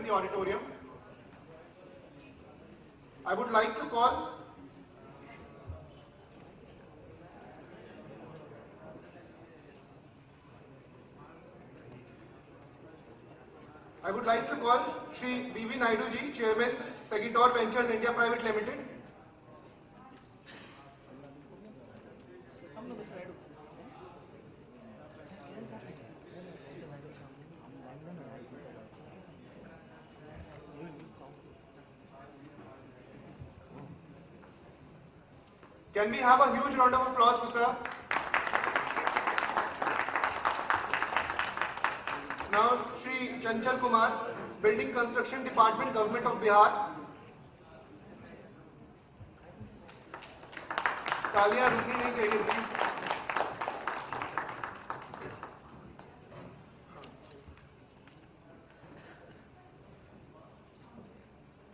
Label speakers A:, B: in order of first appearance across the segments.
A: the auditorium. I would like to call Shri V.V. Naidu ji, Chairman, Sagitor Ventures India Private Limited. Can we have a huge round of applause for sir? Now, Shri Chanchal Kumar, Building Construction Department, Government of Bihar. तालियां रुकनी नहीं चाहिए थी.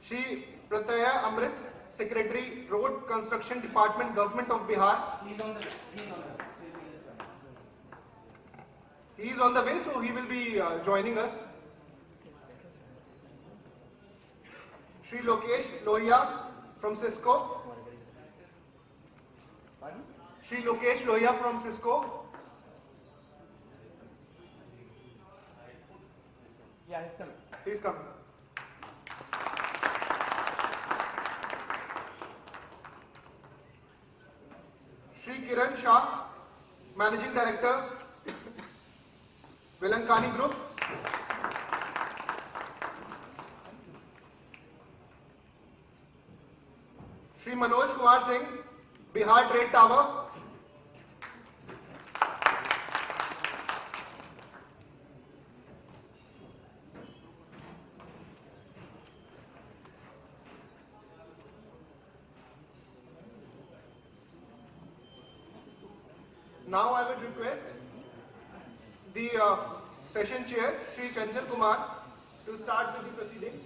A: Shri Prataya Amrit, Secretary, Road Construction Department, Government of Bihar. He is on the way, so he will be joining us. Shri Lokesh Lohia from Cisco. Shri Lokesh Lohia from Cisco.
B: Yeah, he's coming.
A: Please come. Shri Kiran Shah, Managing Director, Velankani Group. Shri Manoj Kumar Singh, Bihar Trade Tower. Now I would request the session chair, Shri Chanchal Kumar, to start with the proceedings.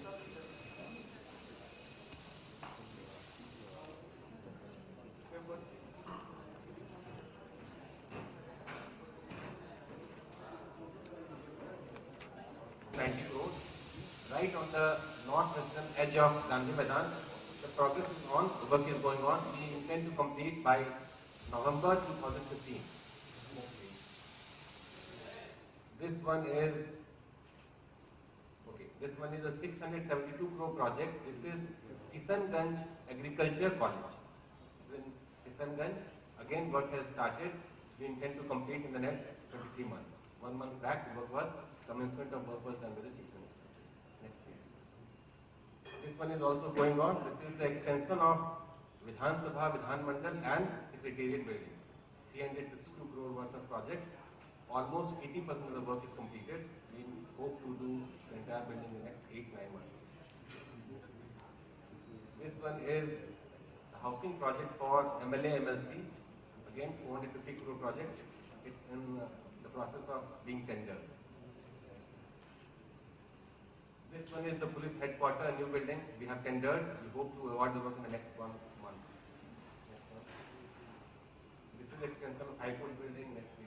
C: Right on the northwestern edge of Gandhi Maidan. The progress is on, the work is going on. We intend to complete by November 2015. This one is a 672 crore project. This is Kishanganj Agriculture College. This is in Kishanganj. Again, work has started. We intend to complete in the next 23 months. 1 month back, the work was commencement of work was done with the Chief Minister. Next page. This one is also going on. This is the extension of Vidhan Sabha, Vidhan Mandal and Secretariat building. 362 crore worth of project. Almost 80% of the work is completed. We hope to do the entire building in the next 8-9 months. This one is the housing project for MLA MLC. Again, 450 crore project. It's in the process of being tendered. This one is the police headquarters, a new building. We have tendered. We hope to award the work in the next 1 month. Next one. This is extension of High Court building. Next page.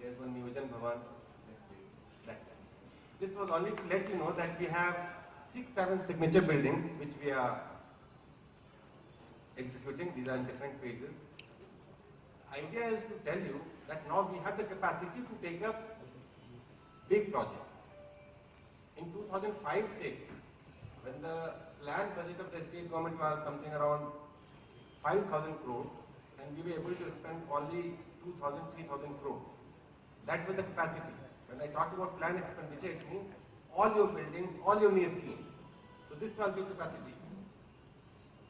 C: There's one Niyojan Bhavan. Next page. That's it. This was only to let you know that we have 6-7 signature buildings which we are executing. These are in different phases. Idea is to tell you that now we have the capacity to take up big projects. In 2005-06, when the planned budget of the state government was something around 5,000 crore, and we were able to spend only 2,000, 3,000 crore. That was the capacity. When I talk about planned expenditure, it means all your buildings, all your new schemes. So this was your capacity.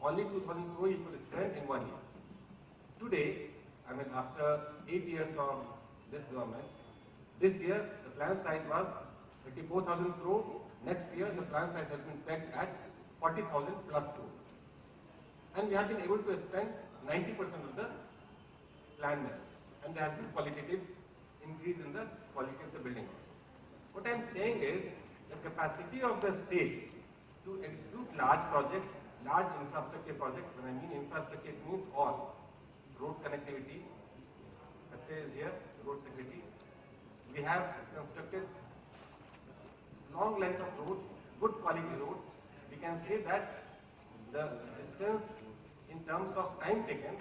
C: Only 2,000 crore you could spend in 1 year. Today, I mean after 8 years of this government, this year the plan size was 34,000 crore. Next year the plan size has been pegged at 40,000 plus crore. And we have been able to spend 90% of the plan there. And there has been qualitative increase in the quality of the building also. What I am saying is the capacity of the state to execute large projects, large infrastructure projects. When I mean infrastructure, it means all. Road connectivity, Kathe is here, road security. We have constructed long length of roads, good quality roads, we can say that the distance in terms of time taken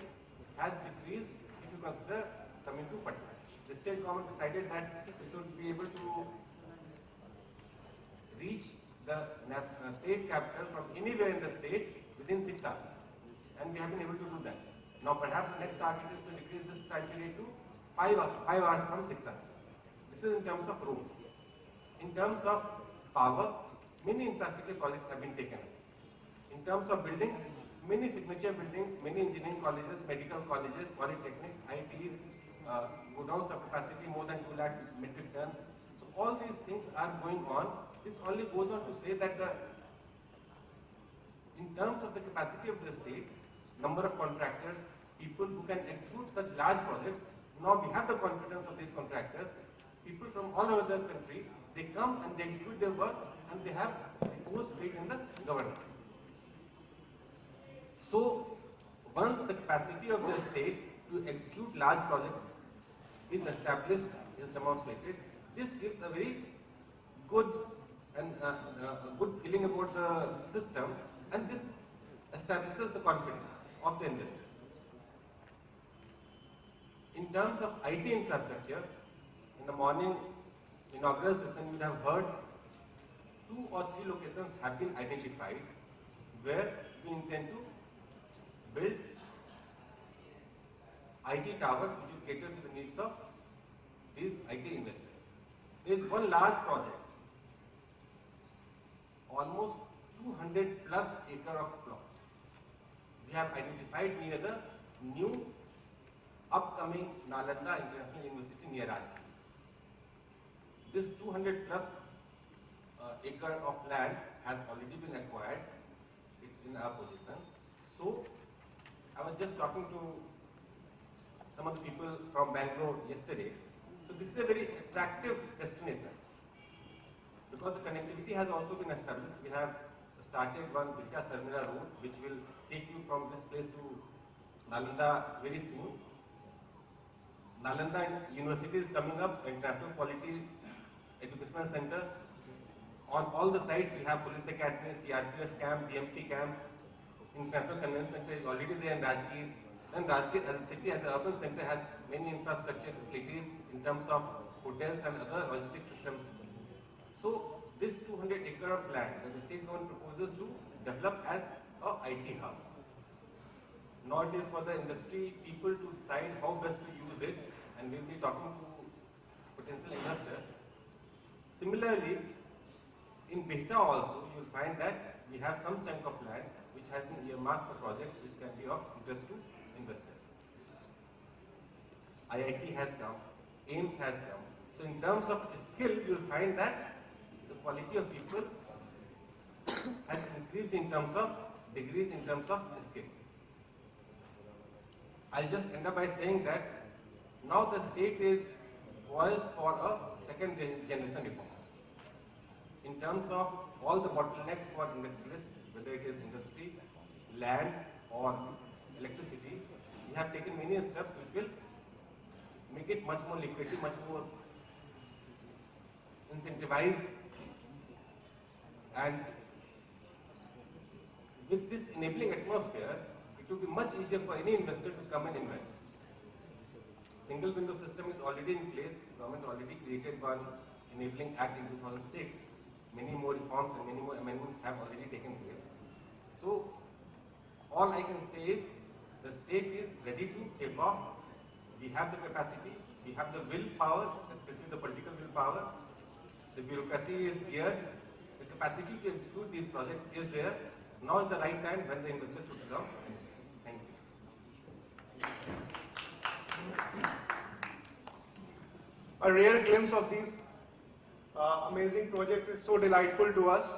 C: has decreased if you consider coming to Patna. The state government decided that we should be able to reach the state capital from anywhere in the state within 6 hours. And we have been able to do that. Now perhaps the next target is to decrease this time period to 5 hours from 6 hours. This is in terms of roads. In terms of power, many infrastructure projects have been taken up. In terms of buildings, many signature buildings, many engineering colleges, medical colleges, polytechnics, ITs, godowns of capacity more than 2 lakh metric ton. So all these things are going on. This only goes on to say that in terms of the capacity of the state, number of contractors, people who can execute such large projects, now we have the confidence of these contractors. People from all over the country, they come and they execute their work and they have equal faith in the government. So, once the capacity of the state to execute large projects is established, is demonstrated, this gives a very good and good feeling about the system, and this establishes the confidence of the investors. In terms of IT infrastructure, in the morning inaugural session, you would have heard 2 or 3 locations have been identified where we intend to build IT towers which will cater to the needs of these IT investors. There is one large project, almost 200 plus acre of plot. We have identified near the new upcoming Nalanda International University near Rajgir. This 200 plus acre of land has already been acquired. It's in our possession. So, I was just talking to some of the people from Bangalore yesterday. So, this is a very attractive destination because the connectivity has also been established. We have started one Vilkas Terminal route which will take you from this place to Nalanda very soon. Nalanda University is coming up, International Quality Educational Center. On all the sites we have Police Academy, CRPF camp, BMP camp, International Convention Center is already there in Rajgir. And Rajgir as a city, as an urban center, has many infrastructure facilities in terms of hotels and other logistic systems. So this 200 acre of land that the state government proposes to develop as a IT hub. Now it is for the industry people to decide how best to use it, and we'll be talking to potential investors. Similarly, in Bihta also, you'll find that we have some chunk of land which has been earmarked for projects which can be of interest to investors. IIT has come, AIMS has come. So in terms of skill, you'll find that the quality of people has increased in terms of degrees, in terms of skill. I'll just end up by saying that now the state is poised for a second generation reform. In terms of all the bottlenecks for industrialists, whether it is industry, land or electricity, we have taken many steps which will make it much more lucrative, much more incentivized, and with this enabling atmosphere, it will be much easier for any investor to come and invest. Single window system is already in place. Government already created one enabling act in 2006. Many more reforms and many more amendments have already taken place. So, all I can say is the state is ready to take off. We have the capacity, we have the willpower, especially the political willpower. The bureaucracy is here. The capacity to execute these projects is there. Now is the right time when the investors should come. Thank you.
A: A rare glimpse of these amazing projects is so delightful to us.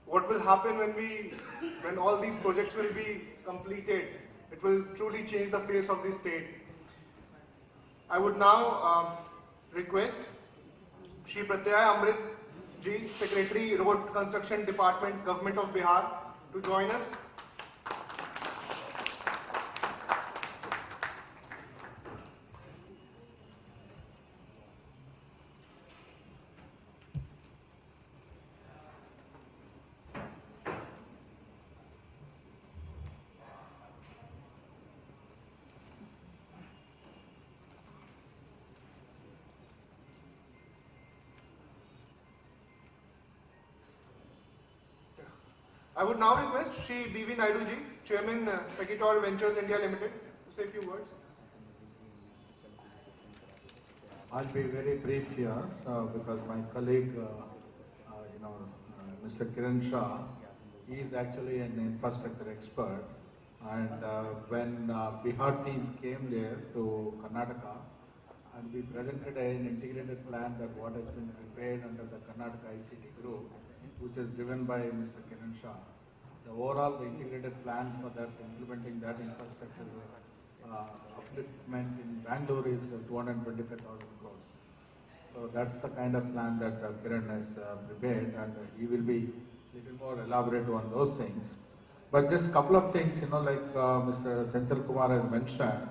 A: What will happen when all these projects will be completed? It will truly change the face of the state. I would now request Shri Pratyaya Amrit Ji, Secretary, Road Construction Department, Government of Bihar, to join us. I would now request Shri B.V. Naidu ji, Chairman, Pekitor Ventures India Limited, to say a few words.
B: I'll be very brief here because my colleague, Mr. Kiran Shah, he is actually an infrastructure expert. And when Bihar team came there to Karnataka, and we presented an integrated plan that what has been prepared under the Karnataka ICT group, which is driven by Mr. Kiran Shah. The overall, the integrated plan for that, implementing that infrastructure upliftment in Bangalore is 225,000 crores. So that's the kind of plan that Kiran has prepared, and he will be little more elaborate on those things. But just a couple of things, like Mr. Chanchal Kumar has mentioned,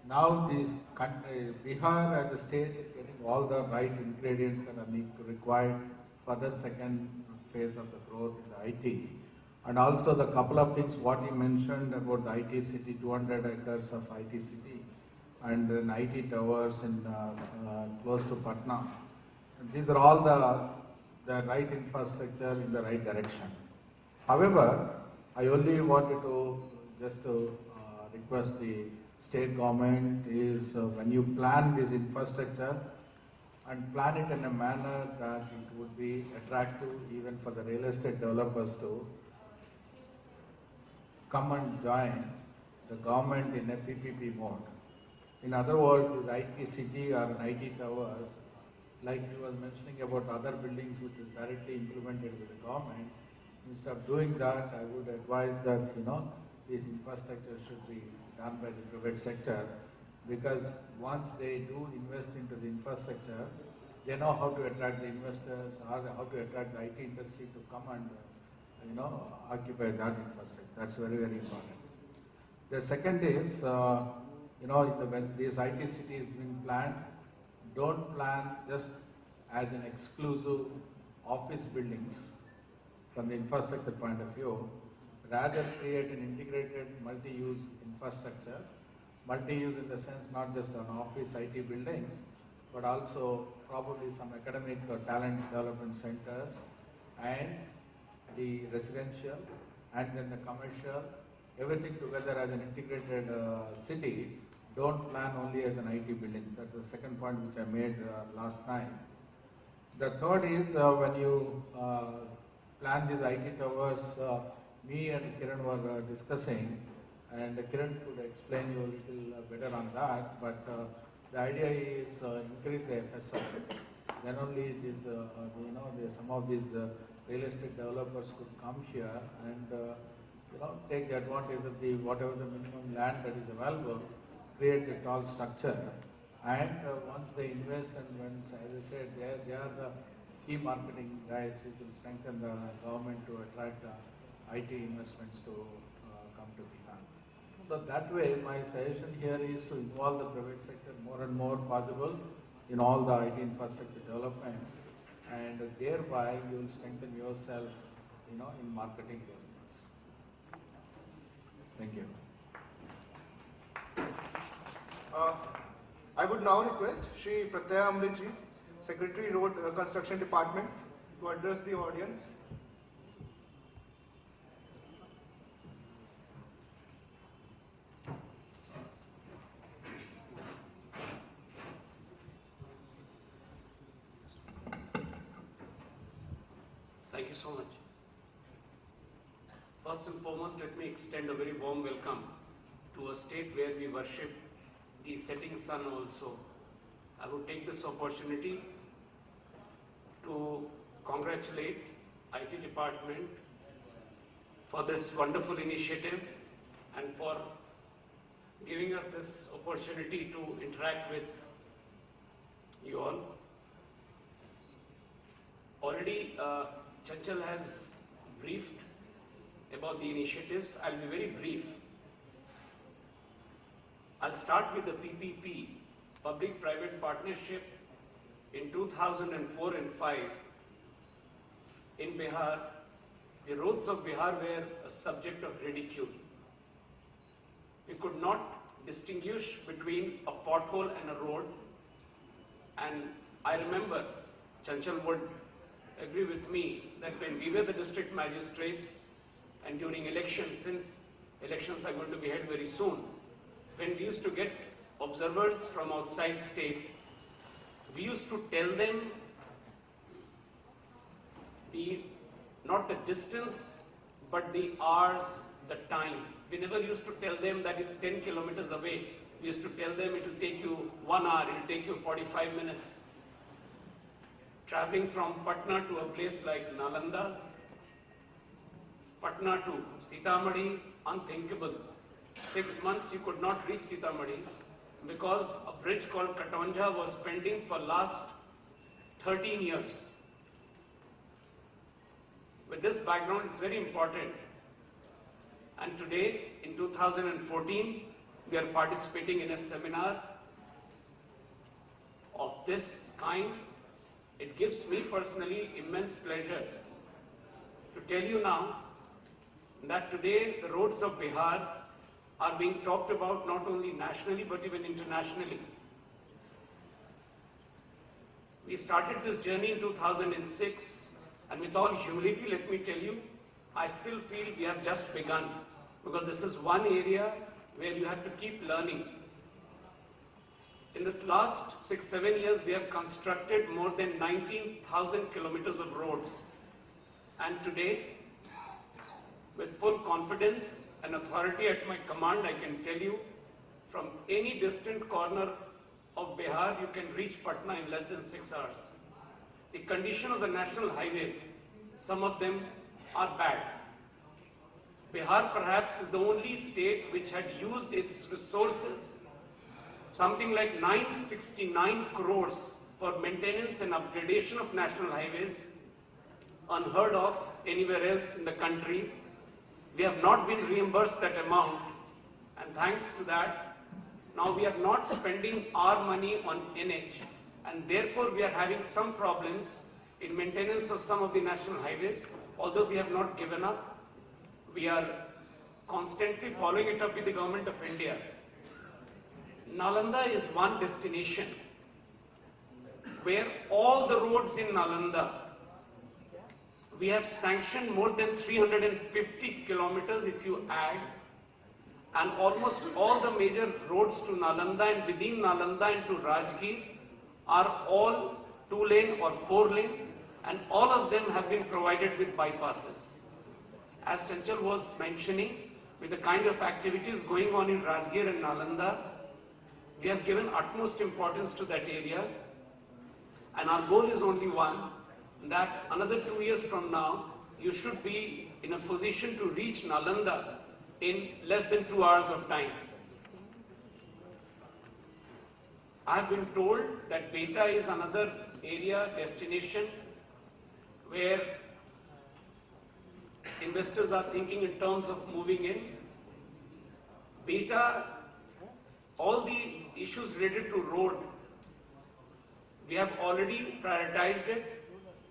B: now this country, Bihar as a state is getting all the right ingredients that are required for the second phase of the growth in the IT. And also the couple of things what he mentioned about the IT city, 200 acres of IT city, and then IT towers in close to Patna. And these are all the right infrastructure in the right direction. However, I only wanted to just request the state government is when you plan this infrastructure and plan it in a manner that it would be attractive even for the real estate developers to come and join the government in a PPP mode. In other words, this IT city or an IT towers, like he was mentioning about other buildings which is directly implemented with the government, instead of doing that, I would advise that, this infrastructure should be done by the private sector, because once they do invest into the infrastructure, they know how to attract the investors or how to attract the IT industry to come and occupy that infrastructure. That's very, very important. The second is, when this IT city is being planned, don't plan just as an exclusive office buildings from the infrastructure point of view. Rather create an integrated multi-use infrastructure. Multi-use in the sense not just on office IT buildings, but also probably some academic or talent development centers and the residential and then the commercial, everything together as an integrated city. Don't plan only as an IT building. That's the second point which I made last time. The third is when you plan these IT towers, me and Kiran were discussing, and Kiran could explain you a little better on that, but the idea is increase the FSI. Then only it is, some of these real estate developers could come here and take the advantage of the whatever the minimum land that is available, create the tall structure, and once they invest and once, as I said, they are the key marketing guys who will strengthen the government to attract IT investments to come to Bihar. So that way, my suggestion here is to involve the private sector more and more possible in all the IT infrastructure development, and thereby you will strengthen yourself, in marketing those things. Thank you.
A: I would now request Shri Pratyaya Amritji, Secretary Road Construction Department, to address the audience.
D: Thank you so much. First and foremost, let me extend a very warm welcome to a state where we worship the setting sun also. I would take this opportunity to congratulate IT department for this wonderful initiative and for giving us this opportunity to interact with you all. Already Chanchal has briefed about the initiatives. I'll be very brief. I'll start with the PPP, Public-Private Partnership. In 2004 and 5, in Bihar, the roads of Bihar were a subject of ridicule. We could not distinguish between a pothole and a road. And I remember, Chanchal would agree with me, that when we were the district magistrates, and during elections, since elections are going to be held very soon, when we used to get observers from outside state, we used to tell them not the distance, but the hours, the time. We never used to tell them that it's 10 kilometers away. We used to tell them it will take you 1 hour, it will take you 45 minutes. Traveling from Patna to a place like Nalanda, Patna to Sitamarhi, unthinkable. 6 months you could not reach Sitamarhi because a bridge called Katonja was pending for last 13 years. With this background, it's very important. And today, in 2014, we are participating in a seminar of this kind. It gives me personally immense pleasure to tell you now that today the roads of Bihar are being talked about not only nationally but even internationally. We started this journey in 2006, and with all humility, let me tell you, I still feel we have just begun, because this is one area where you have to keep learning. In this last 6-7 years, we have constructed more than 19,000 kilometers of roads. And today, with full confidence and authority at my command, I can tell you, from any distant corner of Bihar, you can reach Patna in less than 6 hours. The condition of the national highways, some of them are bad. Bihar perhaps is the only state which had used its resources, something like 969 crores for maintenance and upgradation of national highways, unheard of anywhere else in the country. We have not been reimbursed that amount, and thanks to that, now we are not spending our money on NH, and therefore we are having some problems in maintenance of some of the national highways. Although we have not given up, we are constantly following it up with the Government of India. Nalanda is one destination where all the roads in Nalanda, we have sanctioned more than 350 kilometers if you add, and almost all the major roads to Nalanda and within Nalanda and to Rajgir are all 2-lane or 4-lane, and all of them have been provided with bypasses. As Chanchal was mentioning, with the kind of activities going on in Rajgir and Nalanda, we have given utmost importance to that area, and our goal is only one, that another 2 years from now, you should be in a position to reach Nalanda in less than 2 hours of time. I have been told that Beta is another area, destination, where investors are thinking in terms of moving in. Beta, all the issues related to road, we have already prioritized it.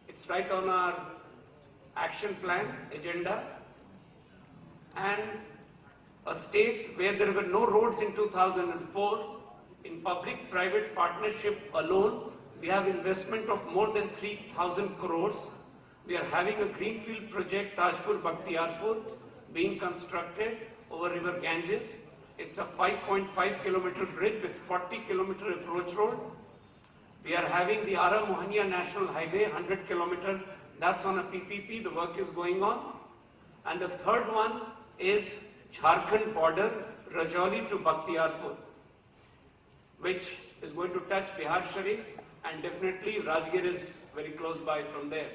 D: It's right on our action plan, agenda. And a state where there were no roads in 2004, in public-private partnership alone, we have investment of more than 3,000 crores. We are having a greenfield project, Tajpur Bakhtiarpur, being constructed over River Ganges. It's a 5.5 kilometer bridge with 40 kilometer approach road. We are having the Ara Mohania National Highway, 100 kilometer, that's on a PPP, the work is going on. And the third one is Jharkhand border, Rajouri to Bakhtiarpur, which is going to touch Bihar Sharif, and definitely Rajgir is very close by from there.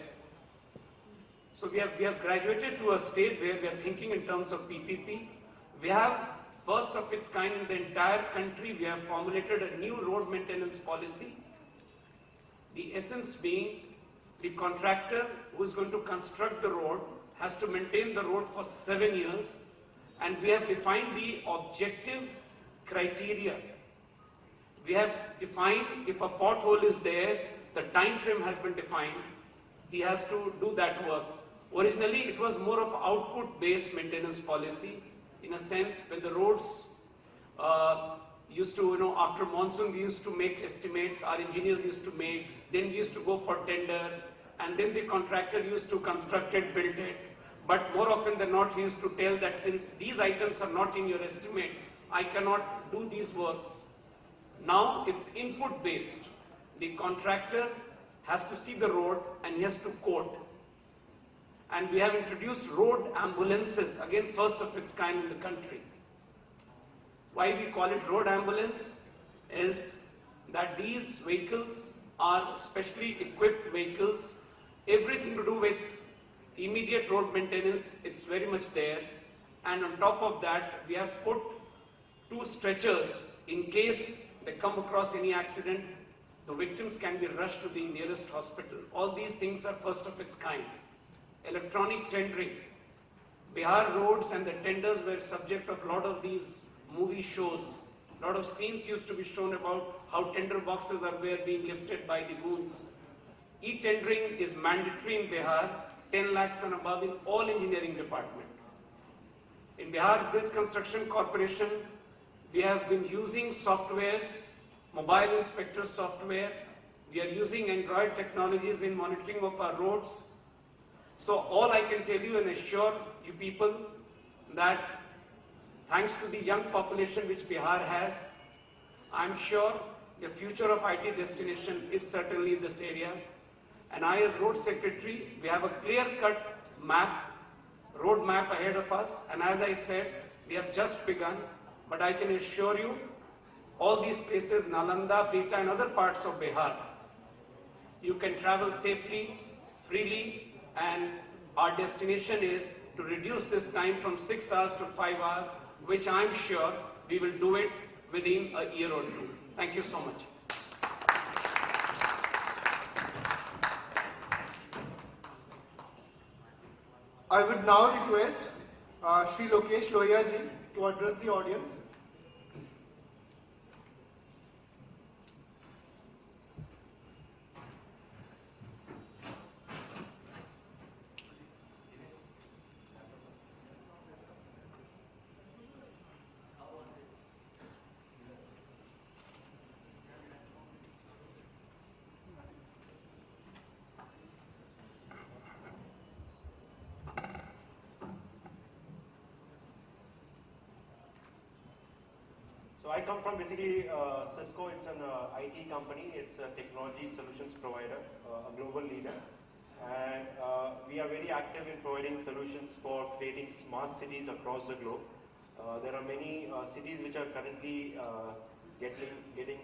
D: So we have graduated to a stage where we are thinking in terms of PPP. We have, first of its kind in the entire country, we have formulated a new road maintenance policy. The essence being, the contractor who is going to construct the road has to maintain the road for 7 years, and we have defined the objective criteria. We have defined, if a pothole is there, the time frame has been defined. He has to do that work. Originally, it was more of output-based maintenance policy. In a sense, when the roads used to, after monsoon, we used to make estimates, our engineers used to make, then we used to go for tender, and then the contractor used to construct it, build it. But more often than not, he used to tell that since these items are not in your estimate, I cannot do these works. Now it's input based. The contractor has to see the road and he has to quote. And we have introduced road ambulances, again first of its kind in the country. Why we call it road ambulance is that these vehicles are specially equipped vehicles. Everything to do with immediate road maintenance, it's very much there. And on top of that, we have put 2 stretchers in case they come across any accident. The victims can be rushed to the nearest hospital. All these things are first of its kind. Electronic tendering. Bihar roads and the tenders were subject of a lot of these movie shows. A lot of scenes used to be shown about how tender boxes are being lifted by the goons. E-tendering is mandatory in Bihar, 10 lakhs and above in all engineering department. In Bihar Bridge Construction Corporation, we have been using softwares, mobile inspector software. We are using Android technologies in monitoring of our roads. So all I can tell you and assure you people that thanks to the young population which Bihar has, I'm sure the future of IT destination is certainly in this area. And I as Road Secretary, we have a clear-cut map, road map ahead of us. And as I said, we have just begun. But I can assure you, all these places, Nalanda, Beta and other parts of Bihar, you can travel safely, freely, and our destination is to reduce this time from 6 hours to 5 hours, which I'm sure we will do it within a year or 2. Thank you so much.
A: I would now request Shri Lokesh Lohia ji to address the audience.
E: So I come from basically Cisco. It's an IT company. It's a technology solutions provider, a global leader. And we are very active in providing solutions for creating smart cities across the globe. There are many cities which are currently getting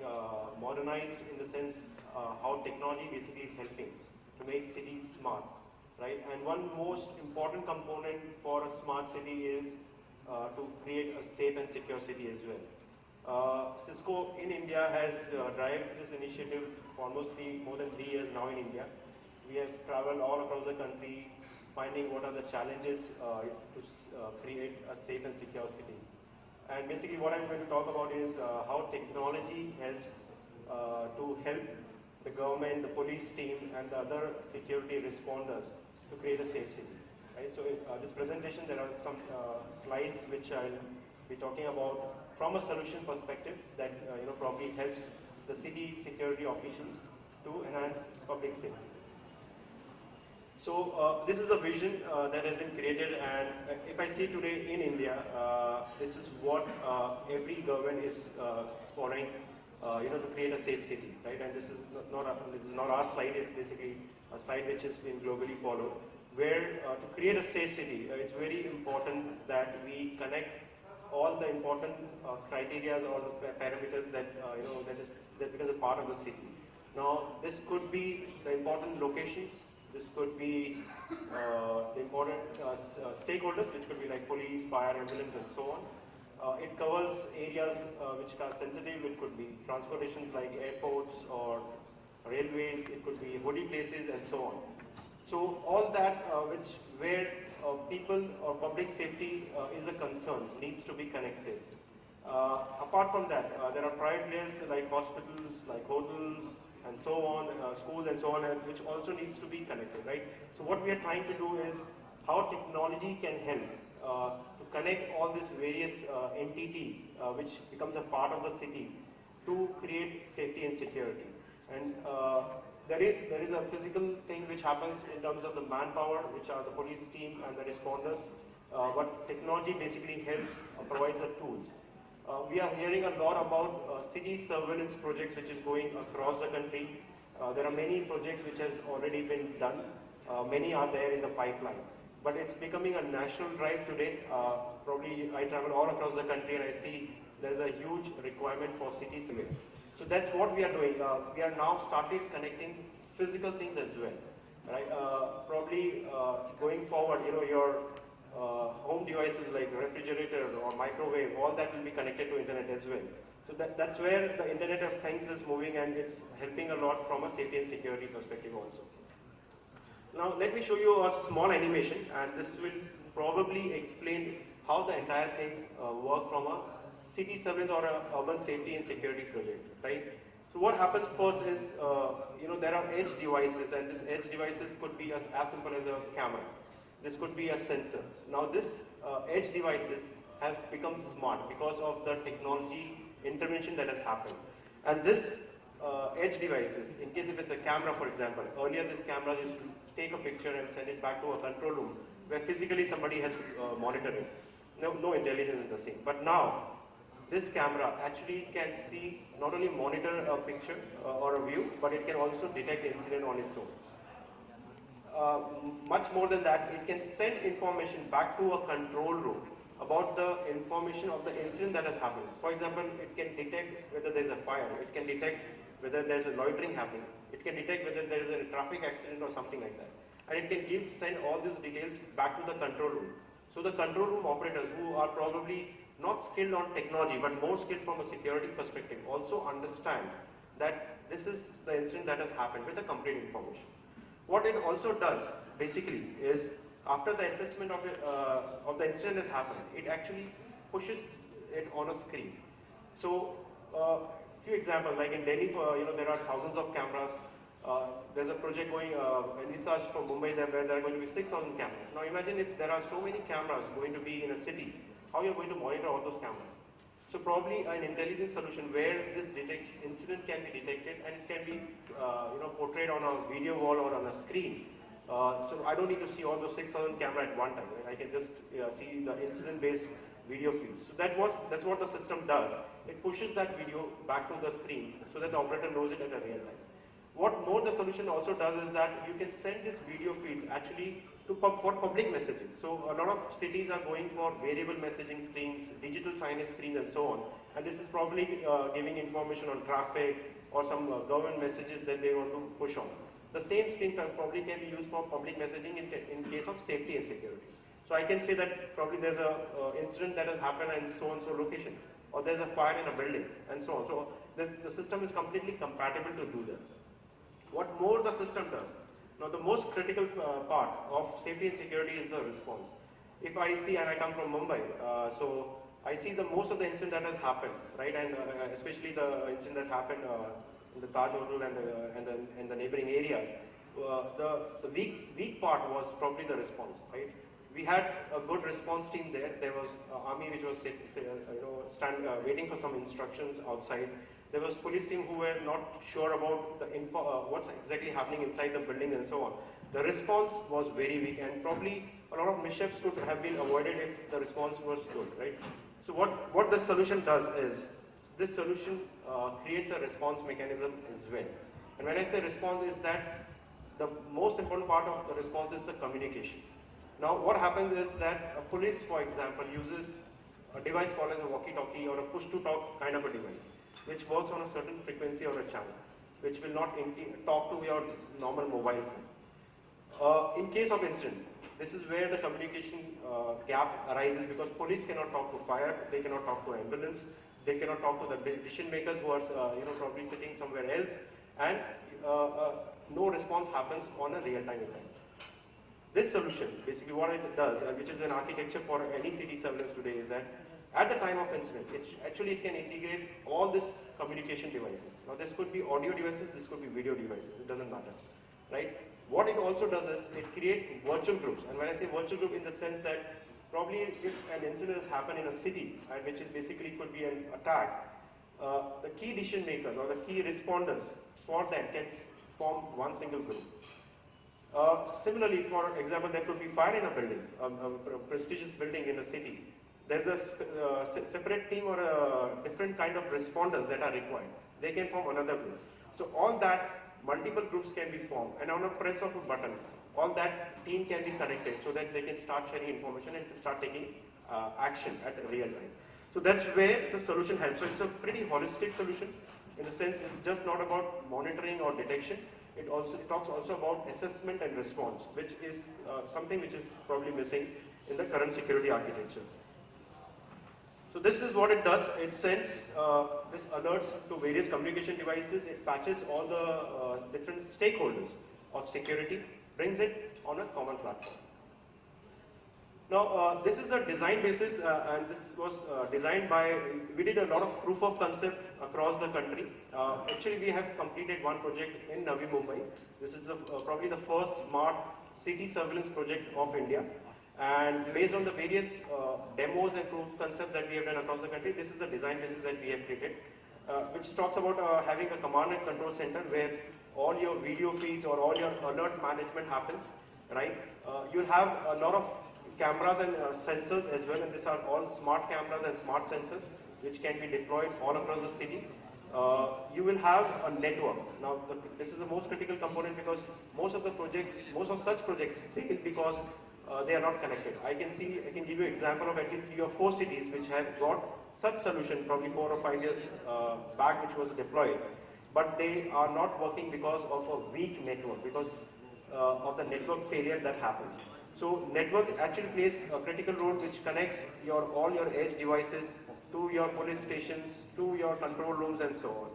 E: modernized in the sense how technology basically is helping to make cities smart, right? And one most important component for a smart city is to create a safe and secure city as well. Cisco in India has driven this initiative for almost more than 3 years now in India. We have traveled all across the country finding what are the challenges to create a safe and secure city. And basically what I'm going to talk about is how technology helps to help the government, the police team and the other security responders to create a safe city. Right? So in this presentation there are some slides which I'll be talking about from a solution perspective that probably helps the city security officials to enhance public safety. So this is a vision that has been created, and if I see today in India, this is what every government is following, to create a safe city, right? And this is not our slide. It's basically a slide which has been globally followed, where to create a safe city, it's very important that we connect all the important criteria or the parameters that that becomes a part of the city. Now, this could be the important locations. This could be the important stakeholders, which could be like police, fire, ambulance, and so on. It covers areas which are sensitive. It could be transportations like airports or railways. It could be holy places, and so on. So all that where people or public safety is a concern needs to be connected. Apart from that, there are private players like hospitals, like hotels, and so on, schools and so on, which also needs to be connected, right? So what we are trying to do is how technology can help to connect all these various entities which becomes a part of the city to create safety and security. And there is a physical thing which happens in terms of the manpower, which are the police team and the responders. But technology basically helps, provides the tools. We are hearing a lot about city surveillance projects which is going across the country. There are many projects which has already been done. Many are there in the pipeline. But it's becoming a national drive today. Probably I travel all across the country and I see there's a huge requirement for city surveillance. So that's what we are doing. We are now started connecting physical things as well. Right? Probably going forward, your home devices like refrigerator or microwave, all that will be connected to internet as well. So that's where the Internet of Things is moving, and it's helping a lot from a safety and security perspective also. Now let me show you a small animation, and this will probably explain how the entire thing work from a city surveillance or a urban safety and security project, right? So what happens first is, there are edge devices, and these edge devices could be as simple as a camera. This could be a sensor. Now this edge devices have become smart because of the technology intervention that has happened. And this edge devices, in case if it's a camera for example, earlier this camera used to take a picture and send it back to a control room where physically somebody has to monitor it. No intelligence in the same. But now, this camera actually can see, not only monitor a picture or a view, but it can also detect incident on its own. Much more than that, it can send information back to a control room about the information of the incident that has happened. For example, it can detect whether there is a fire, it can detect whether there is a loitering happening, it can detect whether there is a traffic accident or something like that. And it can send all these details back to the control room. So the control room operators, who are probably not skilled on technology but more skilled from a security perspective, also understands that this is the incident that has happened with the complete information. What it also does basically is, after the assessment of the incident has happened, it actually pushes it on a screen. So few examples, like in Delhi, there are thousands of cameras. There's a project going envisaged for Mumbai where there are going to be 6,000 cameras. Now imagine if there are so many cameras going to be in a city, how you're going to monitor all those cameras. So probably an intelligent solution where this incident can be detected and it can be portrayed on a video wall or on a screen. So I don't need to see all those 6,000 cameras at one time. Right? I can just see the incident-based video feeds. So that's what the system does. It pushes that video back to the screen so that the operator knows it at a real time. What more the solution also does is that you can send these video feeds actually for public messaging. So a lot of cities are going for variable messaging screens, digital signage screens and so on. And this is probably giving information on traffic or some government messages that they want to push on. The same screen probably can be used for public messaging in case of safety and security. So I can say that probably there's a incident that has happened in so-and-so location, or there's a fire in a building and so on. So the system is completely compatible to do that. What more the system does? Now the most critical part of safety and security is the response. If I see, and I come from Mumbai, so I see the most of the incident that has happened, right? And especially the incident that happened in the Taj Hotel and the neighboring areas. The weak part was probably the response, right? We had a good response team there. There was army which was waiting for some instructions outside. There was police team who were not sure about the what's exactly happening inside the building and so on. The response was very weak, and probably a lot of mishaps could have been avoided if the response was good, right? So what the solution does is, this solution creates a response mechanism as well. And when I say response, is that the most important part of the response is the communication. Now what happens is that a police, for example, uses a device called as a walkie-talkie or a push-to-talk kind of a device, which works on a certain frequency or a channel, which will not talk to your normal mobile phone. In case of incident, this is where the communication gap arises, because police cannot talk to fire, they cannot talk to ambulance, they cannot talk to the decision makers who are probably sitting somewhere else, and no response happens on a real-time event. This solution, basically what it does, which is an architecture for any city surveillance today, is that at the time of incident, it can integrate all these communication devices. Now this could be audio devices, this could be video devices, it doesn't matter, right? What it also does is, it creates virtual groups. And when I say virtual group, in the sense that probably if an incident has happened in a city, which is basically could be an attack, the key decision makers or the key responders for that can form one single group. Similarly, for example, there could be fire in a building, a prestigious building in a city. There's a separate team or a different kind of responders that are required. They can form another group. So all that, multiple groups can be formed, and on a press of a button, all that team can be connected so that they can start sharing information and start taking action at real time. So that's where the solution helps. So it's a pretty holistic solution in the sense it's just not about monitoring or detection. It talks also about assessment and response, which is something which is probably missing in the current security architecture. So this is what it does. It sends this alerts to various communication devices. It patches all the different stakeholders of security, brings it on a common platform. Now, this is a design basis, and this was designed by, we did a lot of proof of concept across the country. Actually, we have completed one project in Navi Mumbai. This is probably the first smart city surveillance project of India. And based on the various demos and proof of concept that we have done across the country, this is the design basis that we have created, which talks about having a command and control center where all your video feeds or all your alert management happens, right? You'll have a lot of cameras and sensors as well, and these are all smart cameras and smart sensors which can be deployed all across the city. You will have a network. Now, this is the most critical component because most of such projects fail because they are not connected. I can give you an example of at least 3 or 4 cities which have got such solution probably 4 or 5 years back, which was deployed, but they are not working because of a weak network, because of the network failure that happens. So network actually plays a critical role, which connects all your edge devices to your police stations, to your control rooms, and so on.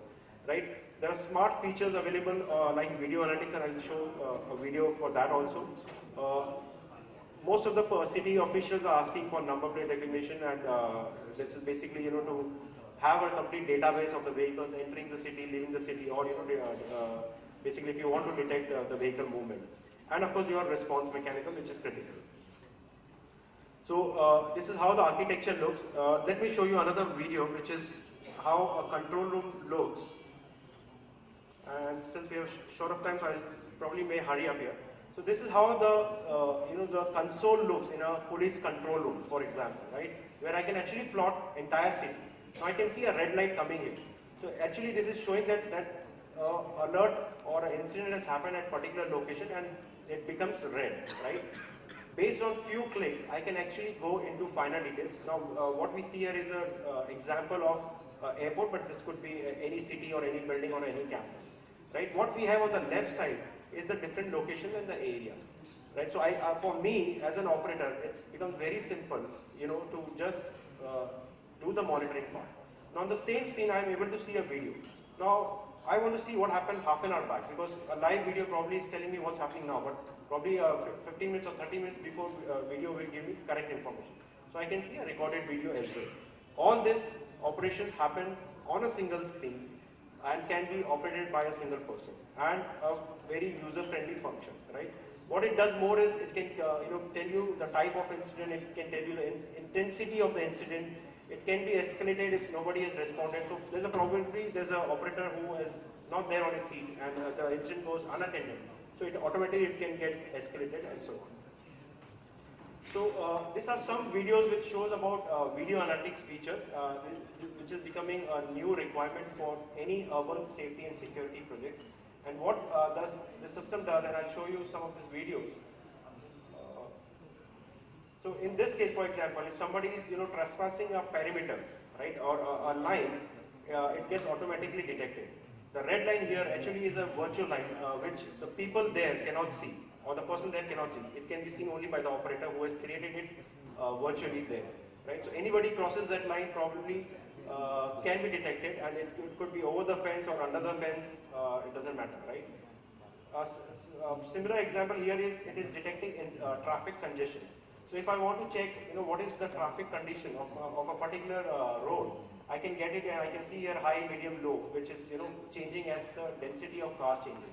E: Right? There are smart features available like video analytics, and I will show a video for that also. Most of the city officials are asking for number plate recognition, and this is basically to have a complete database of the vehicles entering the city, leaving the city, or basically if you want to detect the vehicle movement. And of course your response mechanism, which is critical. So this is how the architecture looks. Let me show you another video, which is how a control room looks. And since we have short of time, so I probably may hurry up here. So this is how the console looks in a police control room, for example, right? Where I can actually plot entire city. Now I can see a red light coming in. So actually this is showing that alert or an incident has happened at particular location and it becomes red, right? Based on few clicks, I can actually go into finer details. Now, what we see here is an example of airport, but this could be any city or any building or any campus, right? What we have on the left side is the different locations and the areas, right? So, for me as an operator, it's become very simple, to just do the monitoring part. Now, on the same screen, I am able to see a video. Now, I want to see what happened half an hour back, because a live video probably is telling me what's happening now, but probably 15 minutes or 30 minutes before video will give me correct information. So I can see a recorded video as well. All these operations happen on a single screen and can be operated by a single person, and a very user-friendly function, right? What it does more is it can tell you the type of incident, it can tell you the intensity of the incident. It can be escalated if nobody has responded. So there's an operator who is not there on a seat and the incident goes unattended. So it automatically can get escalated and so on. So these are some videos which shows about video analytics features, which is becoming a new requirement for any urban safety and security projects. And what the system does, and I'll show you some of these videos. So in this case, for example, if somebody is trespassing a perimeter, right, or a line, it gets automatically detected. The red line here actually is a virtual line which the people there cannot see, or the person there cannot see. It can be seen only by the operator who has created it virtually there, right? So anybody crosses that line probably can be detected, and it could be over the fence or under the fence. It doesn't matter, right? Similar example here is it is detecting traffic congestion. So if I want to check, what is the traffic condition of a particular road, I can get it, and I can see here high, medium, low, which is changing as the density of cars changes.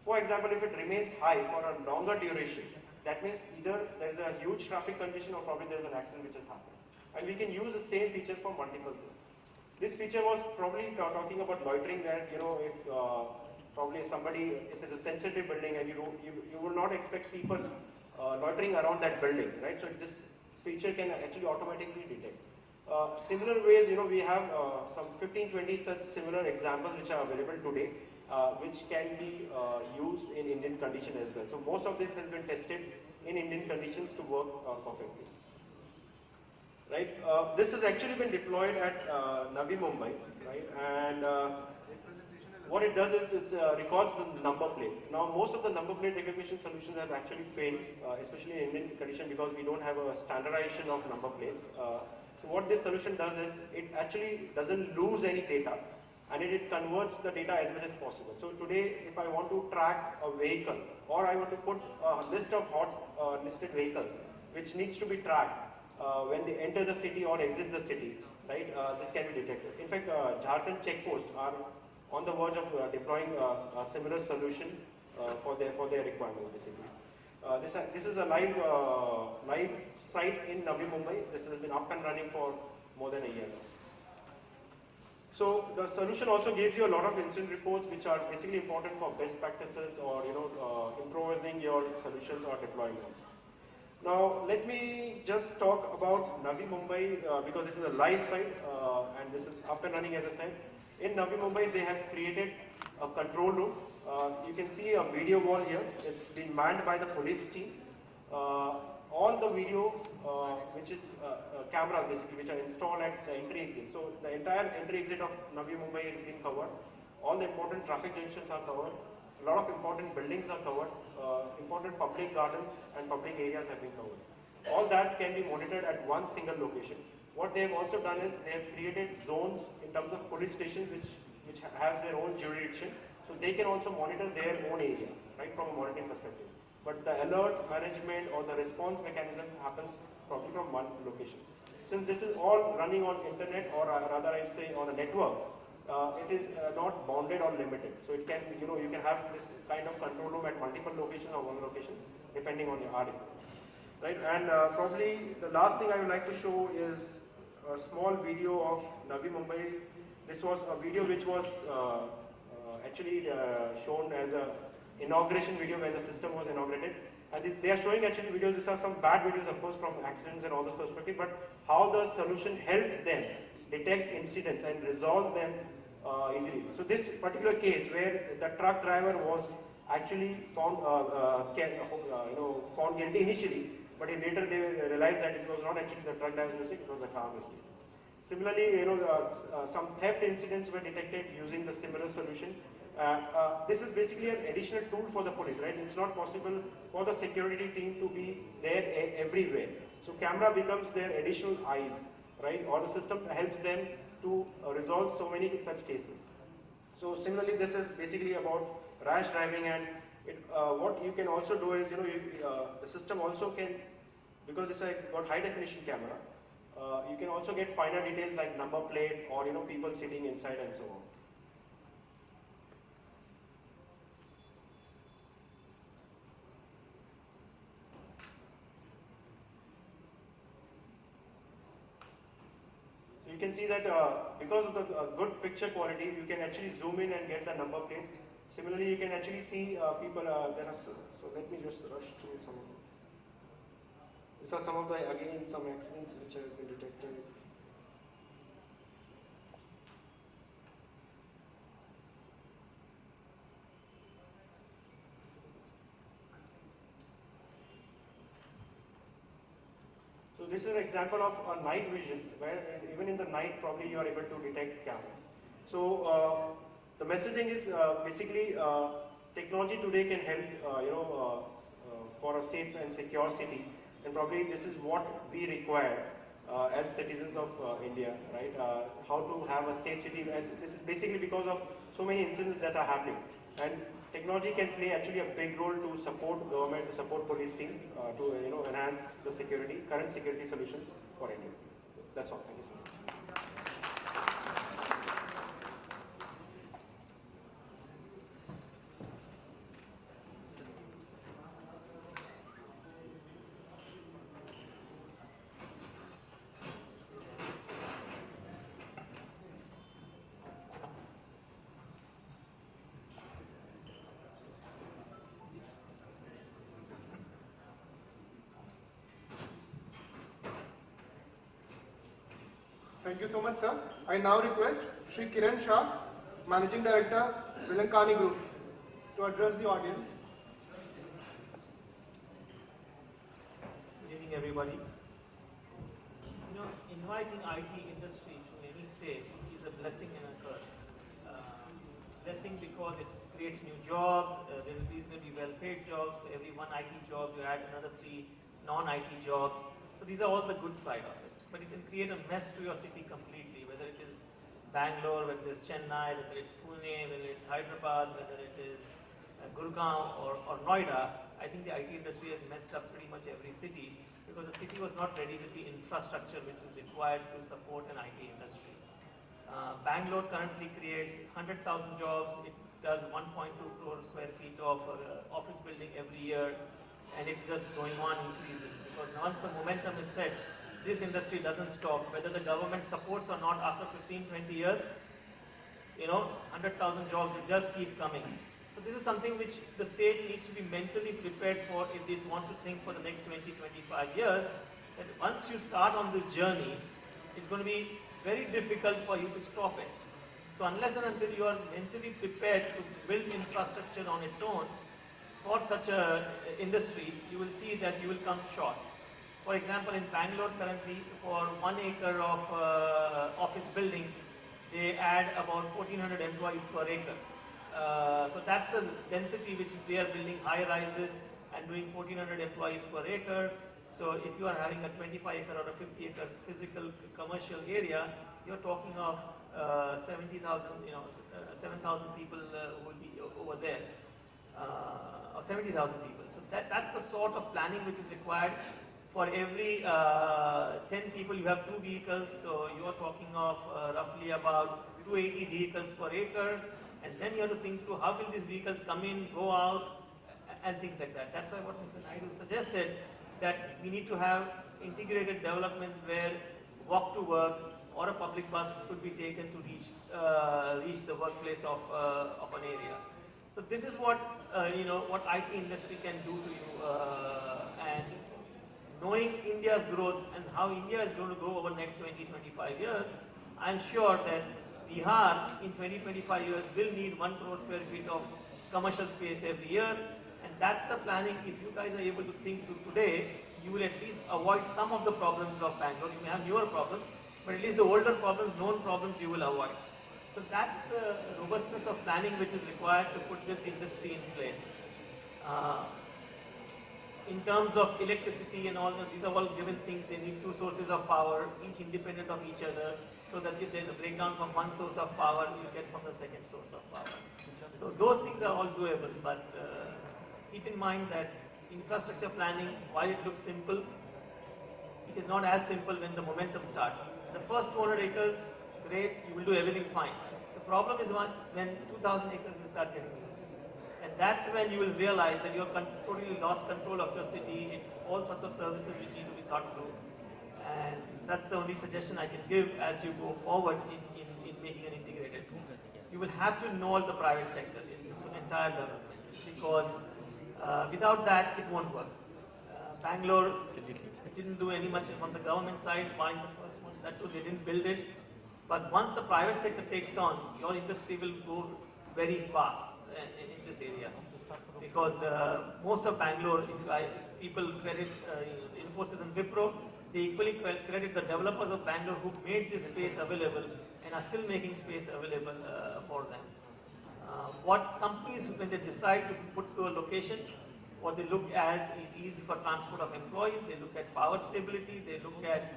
E: For example, if it remains high for a longer duration, that means either there is a huge traffic congestion or probably there is an accident which has happened. And we can use the same features for multiple things. This feature was probably talking about loitering, where if probably somebody, if it's a sensitive building and you will not expect people loitering around that building, right? So this feature can actually automatically detect. Similar ways, we have some 15, 20 such similar examples which are available today, which can be used in Indian condition as well. So most of this has been tested in Indian conditions to work perfectly. Right? This has actually been deployed at Navi Mumbai, right? And what it does is it records the number plate. Now, most of the number plate recognition solutions have actually failed, especially in Indian condition, because we don't have a standardization of number plates. So what this solution does is it actually doesn't lose any data, and it converts the data as much as possible. So today, if I want to track a vehicle, or I want to put a list of hot listed vehicles, which needs to be tracked when they enter the city or exit the city, right? This can be detected. In fact, Jharkhand checkposts are on the verge of deploying a similar solution for their requirements, basically. This is a live site in Navi Mumbai. This has been up and running for more than a year now. So the solution also gives you a lot of incident reports, which are basically important for best practices or improvising your solutions or deployments. Now let me just talk about Navi Mumbai because this is a live site and this is up and running, as I said. In Navi Mumbai, they have created a control room. You can see a video wall here. It's been manned by the police team. All the videos, which is cameras basically, which are installed at the entry exit. So the entire entry exit of Navi Mumbai is being covered. All the important traffic junctions are covered. A lot of important buildings are covered. Important public gardens and public areas have been covered. All that can be monitored at one single location. What they have also done is they have created zones in terms of police stations which has their own jurisdiction. So they can also monitor their own area, right, from a monitoring perspective. But the alert management or the response mechanism happens probably from one location. Since this is all running on internet, or rather I'd say on a network, it is not bounded or limited. So it can, you can have this kind of control room at multiple locations or one location, depending on your RD. Right, and probably the last thing I would like to show is a small video of Navi Mumbai. This was a video which was actually shown as a inauguration video when the system was inaugurated. And they are showing actually videos. These are some bad videos, of course, from accidents and all this perspective, but how the solution helped them detect incidents and resolve them easily. So this particular case where the truck driver was actually found found guilty initially, but later they realized that it was not actually the truck driver's mistake, it was a car mistake. Similarly, some theft incidents were detected using the similar solution. This is basically an additional tool for the police, right? It's not possible for the security team to be there everywhere. So camera becomes their additional eyes, right? Or the system helps them to resolve so many such cases. So similarly, this is basically about rash driving, and what you can also do is, the system also can, because it's got high definition camera, you can also get finer details like number plate or people sitting inside and so on. So you can see that because of the good picture quality, you can actually zoom in and get the number plates. Similarly, you can actually see people. So let me just rush through some of them. These are some of the some accidents which have been detected. So this is an example of a night vision, where even in the night probably you are able to detect cameras. So the messaging is basically technology today can help for a safe and secure city, and probably this is what we require as citizens of India, right? How to have a safe city, and this is basically because of so many incidents that are happening. And technology can play actually a big role to support government, to support police team, to enhance the current security solutions for India. That's all. Thank you so much.
A: Thank you so much, sir. I now request Shri Kiran Shah, Managing Director, Vilankani Group, to address the audience.
F: Good evening, everybody. You know, inviting IT industry to any state is a blessing and a curse. Blessing because it creates new jobs, reasonably well-paid jobs. For every one IT job, you add another 3 non-IT jobs. So these are all the good side of it. But it can create a mess to your city completely, whether it is Bangalore, whether it is Chennai, whether it's Pune, whether it's Hyderabad, whether it is Gurgaon or Noida. I think the IT industry has messed up pretty much every city because the city was not ready with the infrastructure which is required to support an IT industry. Bangalore currently creates 100,000 jobs. It does 1.2 crore square feet of office building every year, and it's just going on increasing because once the momentum is set, this industry doesn't stop. Whether the government supports or not, after 15, 20 years, 100,000 jobs will just keep coming. So this is something which the state needs to be mentally prepared for if it wants to think for the next 20, 25 years, that once you start on this journey, it's going to be very difficult for you to stop it. So unless and until you are mentally prepared to build infrastructure on its own for such a industry, you will see that you will come short. For example, in Bangalore currently, for 1 acre of office building, they add about 1,400 employees per acre. So that's the density which they are building high rises and doing 1,400 employees per acre. So if you are having a 25 acre or a 50 acre physical commercial area, you're talking of 70,000, 7,000 people who will be over there, or 70,000 people. So that's the sort of planning which is required. For every 10 people, you have 2 vehicles, so you are talking of roughly about 280 vehicles per acre, and then you have to think through how will these vehicles come in, go out, and things like that. That's why what Mr. Naidu suggested, that we need to have integrated development where walk to work or a public bus could be taken to reach the workplace of an area. So this is what what IT industry can do to you, and knowing India's growth and how India is going to grow over the next 20-25 years, I'm sure that Bihar in 20-25 years will need 1 crore square feet of commercial space every year, and that's the planning. If you guys are able to think through today, you will at least avoid some of the problems of Bangalore. You may have newer problems, but at least the older problems, known problems, you will avoid. So that's the robustness of planning which is required to put this industry in place. In terms of electricity and all, these are all given things. They need 2 sources of power, each independent of each other, so that if there's a breakdown from one source of power, you get from the second source of power. So those things are all doable, but keep in mind that infrastructure planning, while it looks simple, it is not as simple when the momentum starts. The first 200 acres, great, you will do everything fine. The problem is when 2,000 acres will start getting used. And that's when you will realize that you have totally lost control of your city. It's all sorts of services which need to be thought through. And that's the only suggestion I can give as you go forward in making an integrated. You will have to involve the private sector in this entire development, because without that, it won't work. Bangalore didn't do any much on the government side, buying the first one, that too, they didn't build it. But once the private sector takes on, your industry will go very fast in this area. Because most of Bangalore, people credit Infosys and Wipro, they equally credit the developers of Bangalore who made this space available and are still making space available for them. What companies, when they decide to put to a location, what they look at is easy for transport of employees, they look at power stability, they look at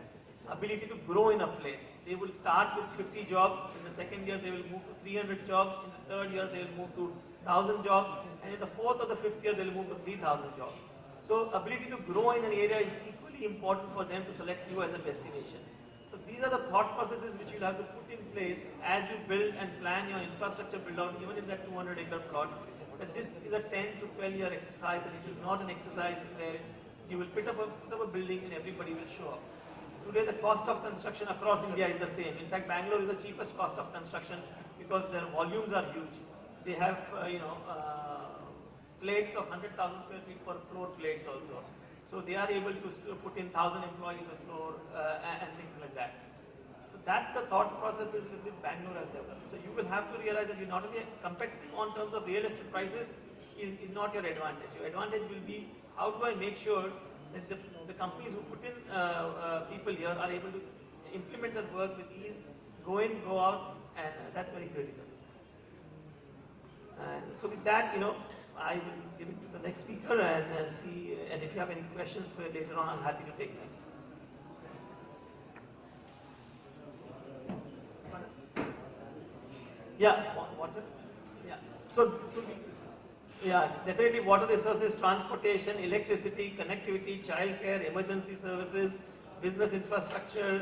F: ability to grow in a place. They will start with 50 jobs, in the second year they will move to 300 jobs, in the third year they will move to 1,000 jobs, and in the fourth or the fifth year they will move to 3,000 jobs. So ability to grow in an area is equally important for them to select you as a destination. So these are the thought processes which you'll have to put in place as you build and plan your infrastructure build out, even in that 200 acre plot. That this is a 10 to 12 year exercise, and it is not an exercise where you will put up a building and everybody will show up. Today the cost of construction across India is the same. In fact, Bangalore is the cheapest cost of construction because their volumes are huge. They have, plates of 100,000 square feet per floor plates also. So they are able to put in 1,000 employees a floor and things like that. So that's the thought processes with Bangalore has developed. So you will have to realize that you're not only competitive on terms of real estate prices is not your advantage. Your advantage will be how do I make sure that the companies who put in people here are able to implement their work with ease, go in, go out, and that's very critical. And so with that, I will give it to the next speaker and see, and if you have any questions for later on, I'm happy to take them. Yeah, water. Yeah. Yeah, definitely water resources, transportation, electricity, connectivity, childcare, emergency services, business infrastructure,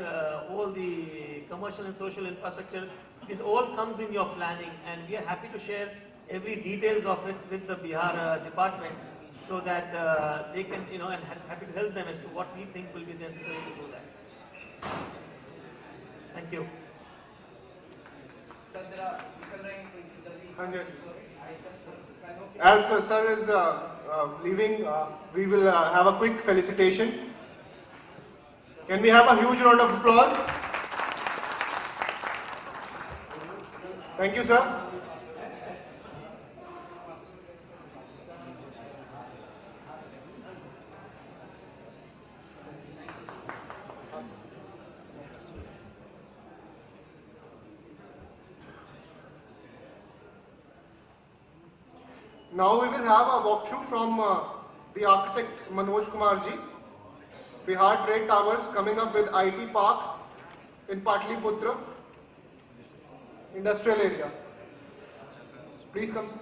F: all the commercial and social infrastructure. This all comes in your planning, and we are happy to share every details of it with the Bihar departments so that they can, and happy to help them as to what we think will be necessary to do that. Thank you.
A: As sir is leaving, we will have a quick felicitation. Can we have a huge round of applause? Thank you, sir. Now we will have a walkthrough from the architect Manoj Kumar ji. Bihar Trade Towers coming up with IT Park in Patliputra industrial area. Please come, sir.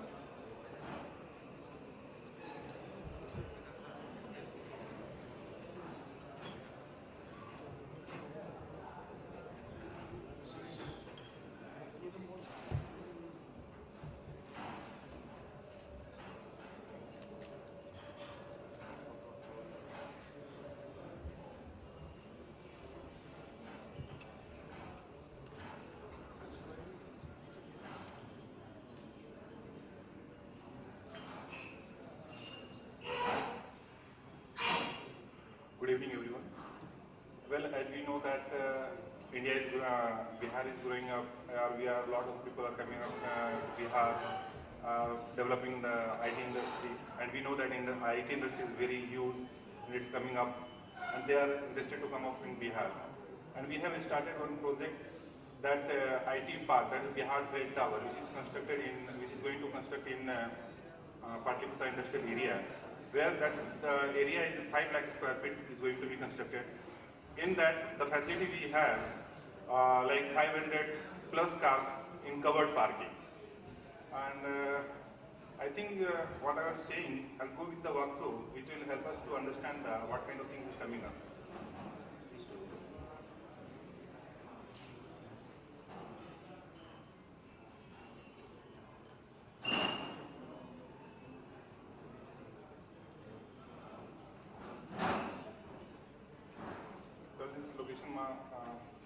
G: Good evening, everyone. Well, as we know that Bihar is growing up. A lot of people are coming up. Bihar developing the IT industry, and we know that in the IT industry is very huge, and it's coming up, and they are interested to come up in Bihar. And we have started one project that IT Park, that is Bihar Trade Tower, which is going to construct in Patliputra industrial area, where the area is 5 lakh square feet is going to be constructed. In that, the facility we have like 500 plus cars in covered parking. And I think what I was saying, I'll go with the walkthrough, which will help us to understand what kind of things is coming up.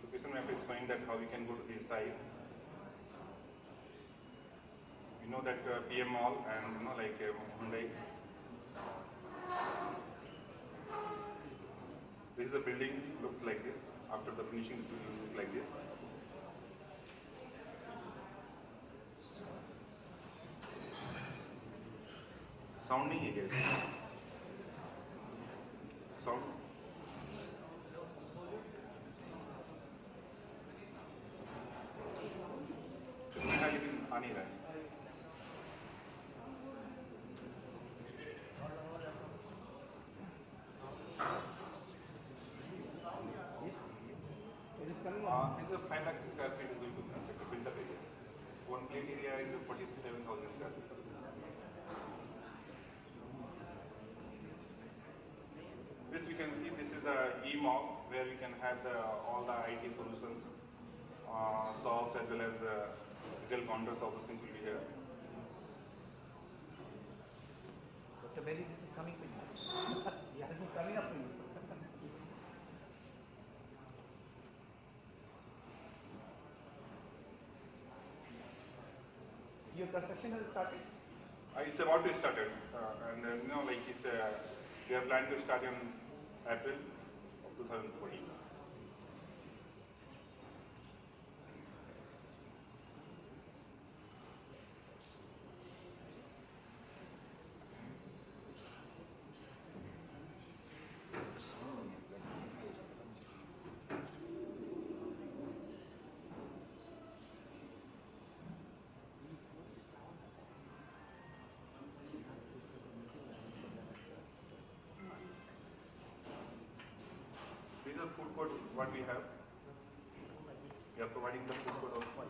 G: Location map is showing that how we can go to this side. We know that PM Mall and like Hyundai. This is the building, looks like this. After the finishing, it will look like this. Sounding again. Sound. आ नहीं रहा है. This is a 5 lakh square feet is going to construct a built-up area. One plate area is 47,000 square feet. This we can see, this is a E-Mall where we can have all the IT solutions, shops as well as retail counters, all those things will be here.
F: Dr. Bailey, this is coming for you. Yeah. This is coming up for you. Your construction has started?
G: It's about to start, and like we are planning to start in April of 2014. food court what we have. We are providing the food court also.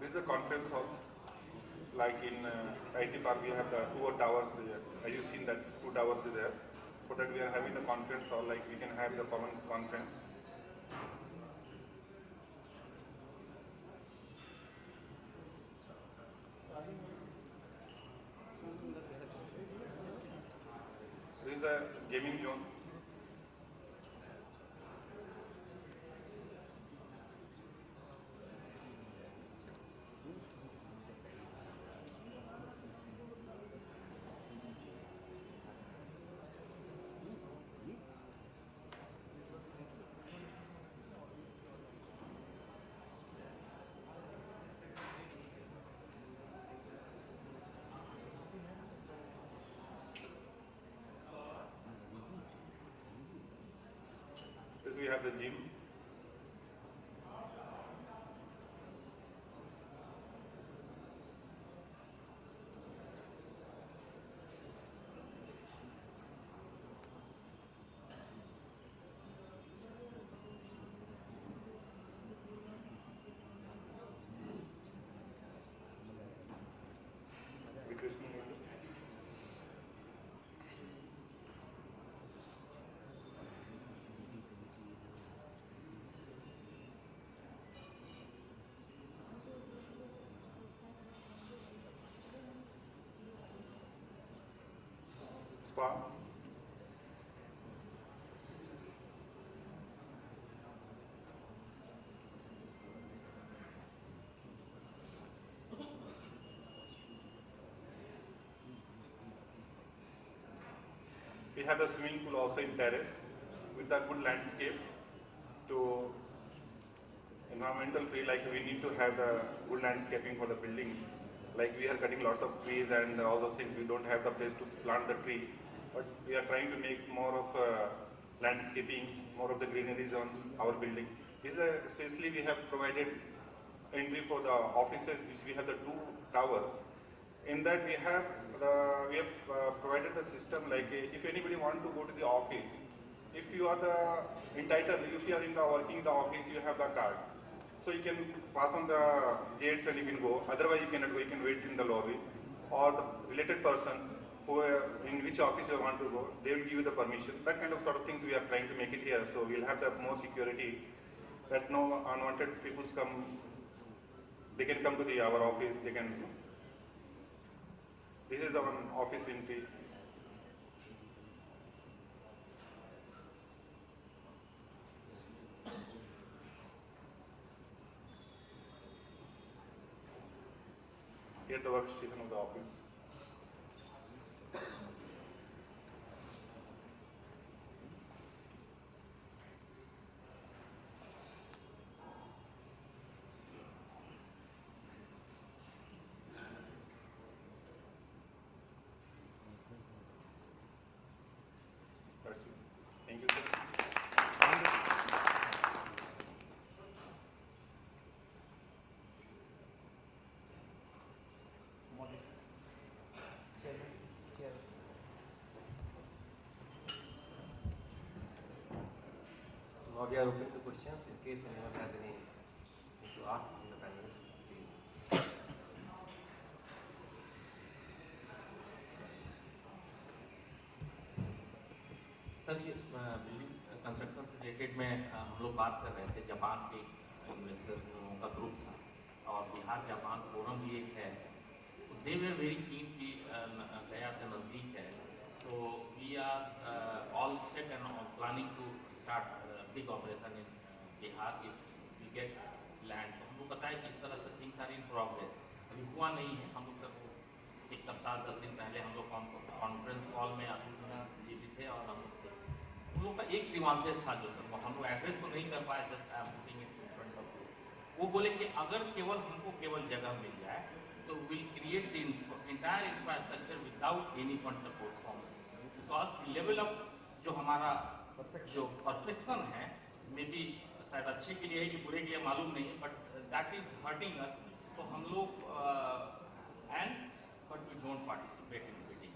G: This is the conference hall. Like in IT Park, we have the two towers. As you seen that two towers is there. For that, we are having the conference hall. Like we can have the common conference. This is a gaming zone. This we have the gym. Recreational area. Spa. We have the swimming pool also in terrace with a good landscape to environmental free. Like we need to have the good landscaping for the buildings. Like we are cutting lots of trees and all those things. We don't have the place to plant the tree, but we are trying to make more of landscaping, more of the greeneries on our building. Especially we have provided entry for the offices, which we have the two towers. In that we have provided the system like if anybody want to go to the office, if you are the entitled, if you are in the working in the office, you have the card. So you can pass on the gates and you can go. Otherwise you cannot go, you can wait in the lobby. Or the related person who in which office you want to go, they will give you the permission. That kind of sort of things we are trying to make it here. So we'll have the more security that no unwanted people come. They can come to our office. They can. This is our office entry. Here the workstation of the office. That's it. Thank you, sir.
C: Now we are open to questions in case anyone has anything to ask from the panelists, please.
H: Sir ये building construction से related में हम लोग बात कर रहे थे। Japan के इन्वेस्टर का ग्रुप था और बिहार जापान फोरम भी एक है। दे वर वेरी कीन कि गया से नज़दीक है, तो we are all set and planning to start big operation in Bihar if we get land. तो हमको पता है कि इस तरह से थिंग्स आर इन प्रोग्रेस, अभी हुआ नहीं है। हम लोग सर एक सप्ताह 10 दिन पहले हम लोग कॉन्फ्रेंस कॉल में अभी जी भी थे और हम लोग थे। लोग का एक ग्रीवांसेस था जो सर, हम लोग एड्रेस तो नहीं कर पाए, just I am putting it in front of you. वो बोले कि अगर केवल हमको केवल जगह मिल जाए तो will create the entire infrastructure without any fund support from, because the level of जो हमारा जो परफेक्शन है, मे बी शायद अच्छे के लिए है कि बुरे के लिए मालूम नहीं है, but that is hurting us. तो हम लोग and but we don't participate in bidding.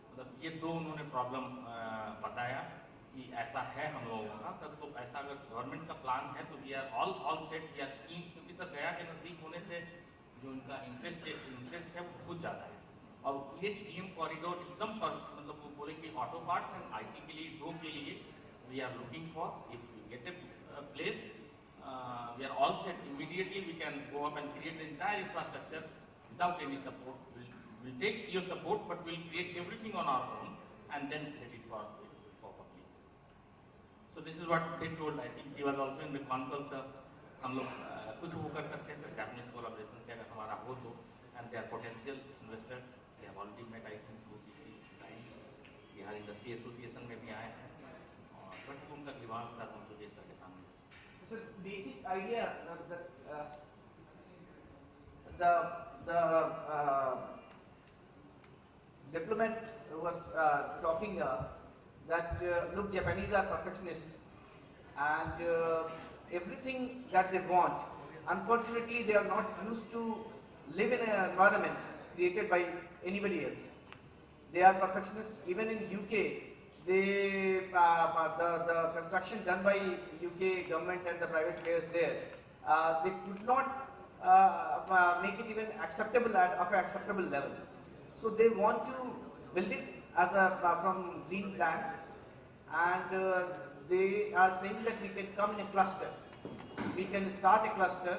H: मतलब ये दो उन्होंने प्रॉब्लम बताया कि ऐसा है हम लोगों का। तब तो ऐसा अगर गवर्नमेंट का प्लान है तो we are all set, we are keen, क्योंकि सर गया के नजदीक होने से जो उनका इंटरेस्ट है वो बहुत ज़्यादा है। और EHDM कॉरिडोर एकदम पर, मतलब वो बोले कि ऑटो पार्ट्स एंड IT के लिए, दो के लिए we are looking for, if we get a place we are all set, immediately we can go up and create the entire infrastructure without any support. We'll take your support, but we'll create everything on our own and then let it for public. So this is what they told. I think he was also in the conference. हम लोग कुछ वो कर सकते हैं sir, Japanese collaboration से अगर हमारा हो तो, and they are potential investor, they have already met I think 2-3 times, Bihar industry association में भी आए हैं, और बट उनका ग्रीवांस था हम सुजय सर के सामने।
I: So basic idea that the diplomat was talking us that look, Japanese are perfectionists and everything that they want, unfortunately they are not used to live in an environment created by anybody else. They are perfectionists. Even in UK, they the construction done by UK government and the private players there, they could not make it even acceptable of an acceptable level. So they want to build it as a from green plant, and they are saying that we can come in a cluster. We can start a cluster,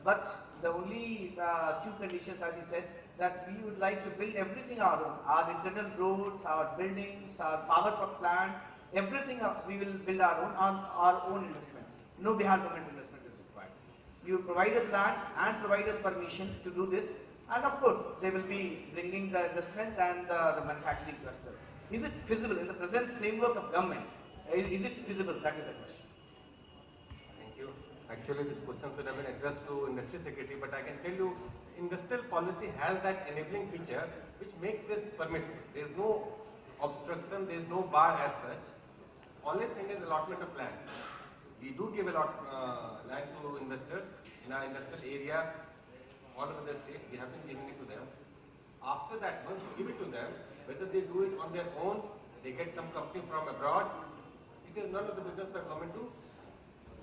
I: but the only two conditions, as he said, that we would like to build everything our own, our internal roads, our buildings, our power plant, everything we will build our own on our own investment. No Bihar government investment is required. You provide us land and provide us permission to do this, and of course they will be bringing the investment and the manufacturing clusters. Is it feasible in the present framework of government? Is it feasible? That is the question.
C: Thank you. Actually, this question should have been addressed to Industry Secretary, but I can tell you, industrial policy has that enabling feature which makes this permissible. There is no obstruction, there is no bar as such. Only thing is allotment of land. We do give a lot land to investors in our industrial area, all over the state. We have been giving it to them. After that, once we give it to them, whether they do it on their own, they get some company from abroad, it is none of the business of the government to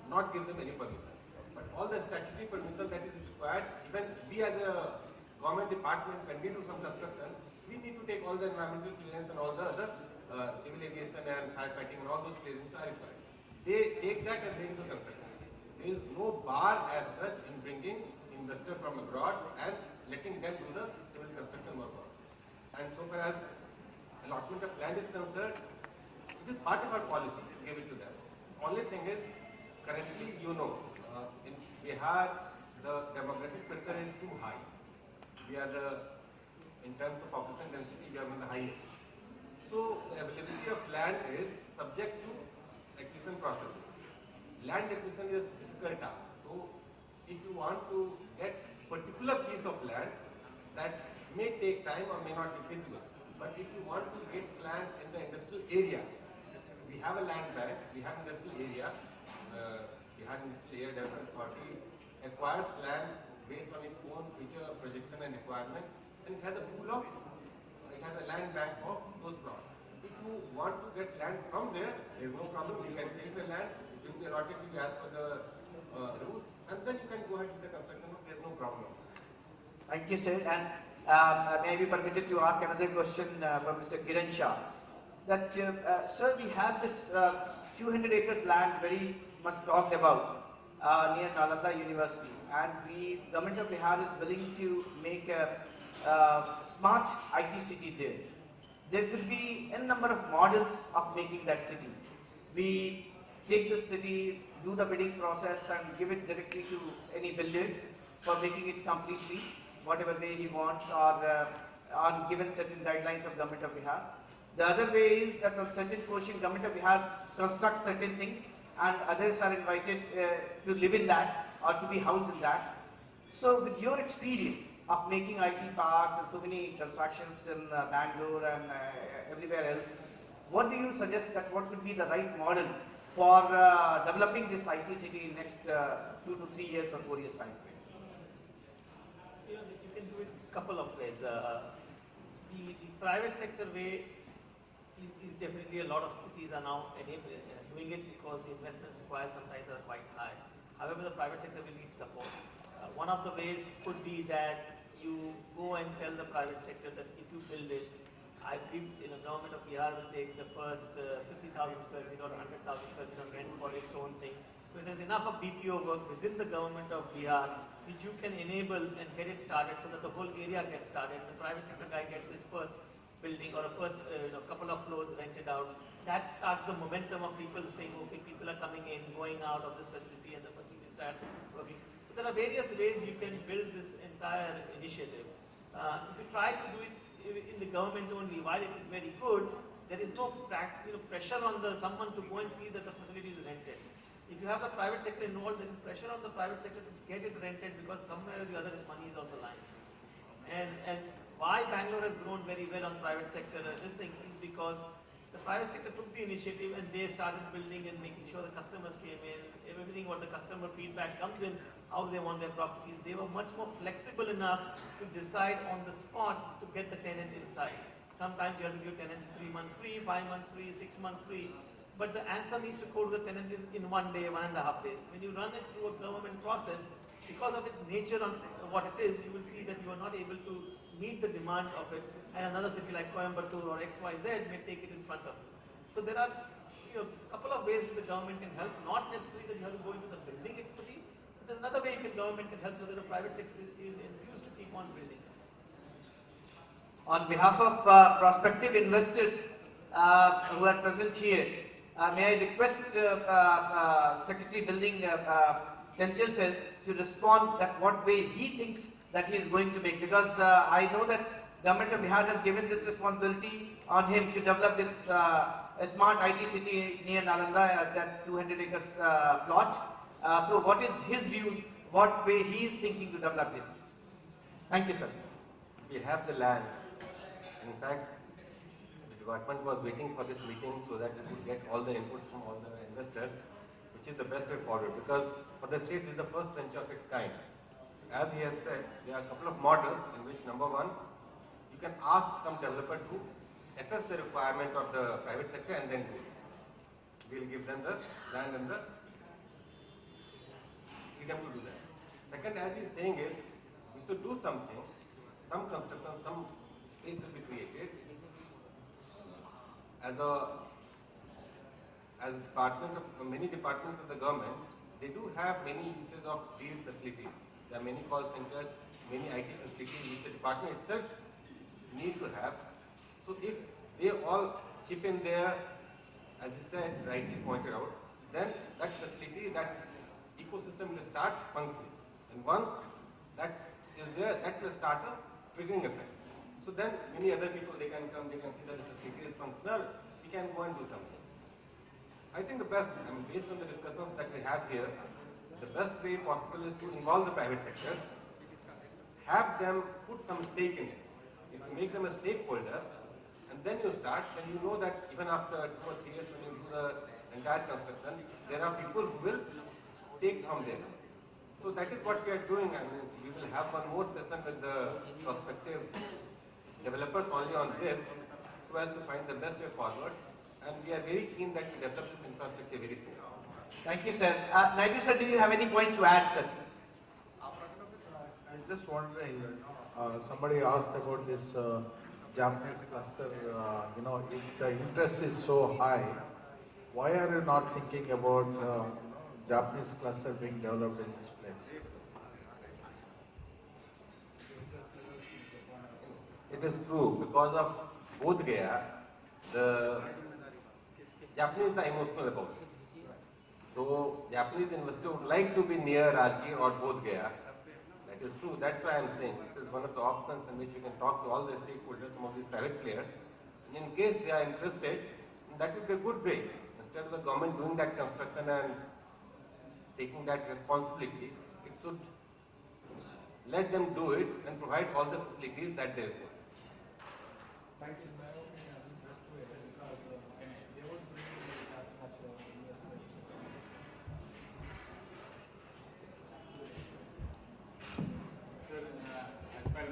C: not give them any permission. But all the statutory permission that is required, even we as a government department, when we do some construction, we need to take all the environmental clearance and all the other civil aviation and firefighting and all those clearances are required. They take that and they do the construction. There is no bar as such in bringing investor from abroad and letting them do the civil construction work. And so far as allotment of land is concerned, it is part of our policy to give it to them. Only thing is, currently, you know, in Bihar, the demographic pressure is too high. We are in terms of population density, we are one of the highest. So, the availability of land is subject to acquisition processes. Land acquisition is a difficult task. So, if you want to get particular piece of land, that may take time or may not be feasible. But if you want to get land in the industrial area, we have a land bank, we have industrial area, Bihar Industrial Area Development Authority acquires land based on its own future projection and requirement, and it has a pool of, it has a land bank of those plots. If you want to get land from there, there is no problem. You can take the land, it will be allotted to you as per the rules, and then you can go ahead with the construction. There is no problem.
I: Thank you, sir. And may I be permitted to ask another question from Mr. Kiran Shah? That, sir, we have this 200 acres land very much talked about near Nalanda University, and the government of Bihar is willing to make a smart IT city there. There could be a number of models of making that city. We take the city, do the bidding process and give it directly to any builder for making it completely whatever way he wants, or on given certain guidelines of government of Bihar. The other way is that on certain portion, government of Bihar constructs certain things and others are invited to live in that or to be housed in that. So with your experience of making IT parks and so many constructions in Bangalore and everywhere else, what do you suggest that what would be the right model for developing this IT city in next 2 to 3 years or 4 years time frame?
F: You can do it couple of ways. The private sector way is definitely, a lot of cities are now doing it because the investments required sometimes are quite high. However, the private sector will need support. One of the ways could be that you go and tell the private sector that if you build it, I believe government of Bihar will take the first 50,000 square feet or 100,000 square feet on rent for its own thing. So there's enough of BPO work within the government of Bihar which you can enable and get it started so that the whole area gets started. The private sector guy gets his first building or a first couple of floors rented out. That starts the momentum of people saying, okay, people are coming in, going out of this facility, and the facility starts working. So there are various ways you can build this entire initiative. If you try to do it in the government only, while it is very good, there is no pressure on someone to go and see that the facility is rented. If you have the private sector involved, there is pressure on the private sector to get it rented because somewhere or the other money is on the line. And why Bangalore has grown very well on private sector, this thing is because the private sector took the initiative and they started building and making sure the customers came in, everything what the customer feedback comes in, how they want their properties. They were much more flexible enough to decide on the spot to get the tenant inside. Sometimes you have to give tenants 3 months free, 5 months free, 6 months free. But the answer needs to go to the tenant in 1 day, 1.5 days. When you run it through a government process, because of its nature on what it is, you will see that you are not able to meet the demand of it, and another city like Coimbatore or XYZ may take it in front of you. So there are a couple of ways that the government can help, not necessarily that you have to go into the building expertise, but there's another way government can help so that the private sector is enthused to keep on building.
I: On behalf of prospective investors who are present here, may I request Secretary Building Tensil Sir to respond that what way he thinks that he is going to make, because I know that Government of Bihar has given this responsibility on him to develop this smart IT city near Nalanda, that 200 acres plot. So what is his views, what way he is thinking to develop this? Thank you, sir.
C: We have the land. In fact, the department was waiting for this meeting so that we could get all the inputs from all the investors, which is the best way forward, because for the state this is the first venture of its kind. As he has said, there are a couple of models in which, number one, you can ask some developer to assess the requirement of the private sector and then do it. We'll give them the land and the freedom to do that. Second, as he is saying is, we should do something, some construction, some space will be created. As many departments of the government, they do have many uses of these facilities. There are many call centers, many IT facilities which the department itself need to have. So if they all chip in there, as you said, rightly pointed out, then that facility, that ecosystem will start functioning. And once that is there, that will start a triggering effect. So then many other people, they can come, they can see that the facility is functional, we can go and do something. I think the best, based on the discussions that we have here, the best way possible is to involve the private sector, have them put some stake in it. If you make them a stakeholder, and then you start, then you know that even after 2 or 3 years when you do the entire construction, there are people who will take from there. So that is what we are doing. We will have one more session with the prospective developers only on this, so as to find the best way forward. And we are very keen that we develop this infrastructure very soon.
I: Thank you, sir. Naidu sir, do you have any points to add, sir?
B: I'm just wondering, somebody asked about this Japanese cluster, if the interest is so high, why are you not thinking about Japanese cluster being developed in this place?
C: It is true, because of Bodh Gaya, the Japanese are emotional about it. So Japanese investor would like to be near Rajgir or Bodh Gaya. That is true. That's why I am saying this is one of the options in which we can talk to all the stakeholders, some of these private players, In case they are interested, that would be a good way. Instead of the government doing that construction and taking that responsibility, it should let them do it and provide all the facilities that they require.
B: Thank you. Just to add, because they would bring that much investment.
J: Sir, as per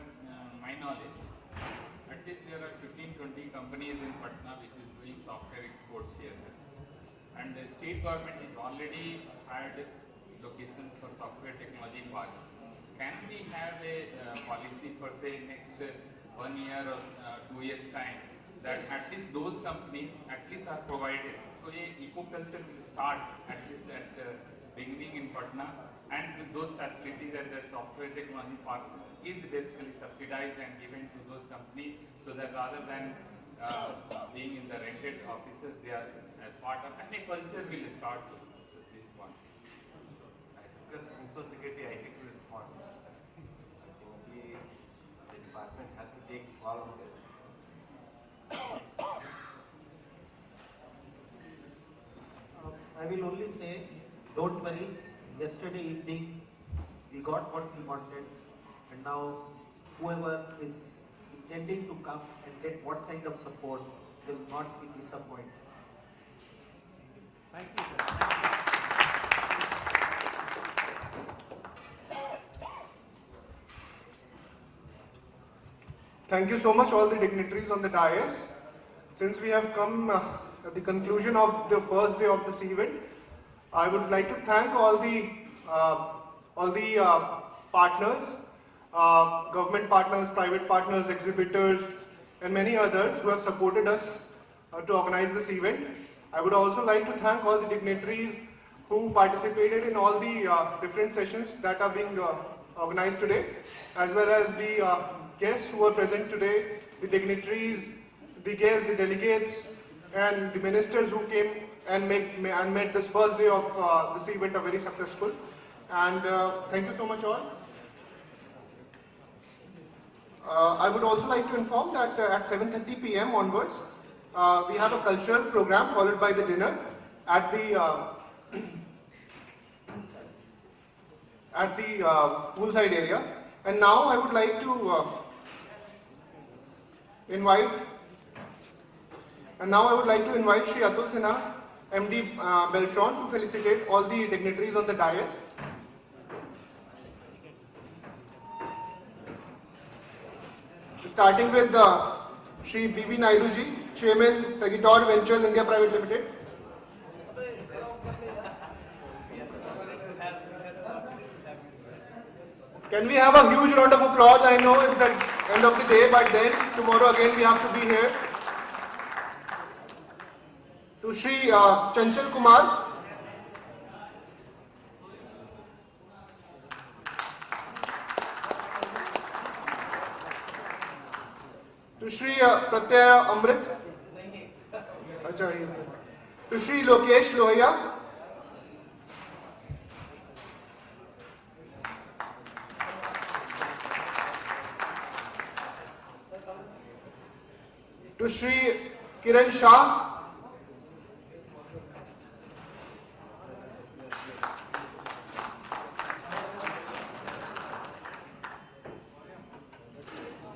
J: my knowledge, at least there are 15-20 companies in Patna which is doing software exports here, sir. And the state government has already had locations for software technology park. Can we have a policy for say next 1 year or 2 years time that at least those companies at least are provided? So a eco-culture will start at least at beginning in Patna, and with those facilities and the software technology park is basically subsidized and given to those companies, so that rather than being in the rented offices, they are as part of, and a culture will start to. So this is one.
C: Because Info Security IT to respond. Ultimately, the department has to take all of this.
K: I will only say, don't worry. Yesterday evening, we got what we wanted, and now whoever is intending to come and get what kind of support will not be disappointed.
F: Thank you, sir.
A: Thank you so much, all the dignitaries on the dais. Since we have come at the conclusion of the first day of this event, I would like to thank all the partners, government partners, private partners, exhibitors, and many others who have supported us to organize this event. I would also like to thank all the dignitaries who participated in all the different sessions that are being organized today, as well as the guests who are present today, the dignitaries, the guests, the delegates, and the ministers who came and made this first day of this event a very successful. And thank you so much all. I would also like to inform that at 7:30 p.m. onwards, we have a cultural program followed by the dinner at the poolside area. And now I would like to invite Shri Atul Sinha, MD Beltron, to felicitate all the dignitaries on the dais. Starting with Shri B.B. Naidu ji, Chairman, Sagitor Ventures India Private Limited. Can we have a huge round of applause? I know it's the end of the day, but then tomorrow again we have to be here. To Shri Chanchal Kumar. To Shri Pratyaya Amrit. To Shri Lokesh Lohia. To Shri Kiran Shah.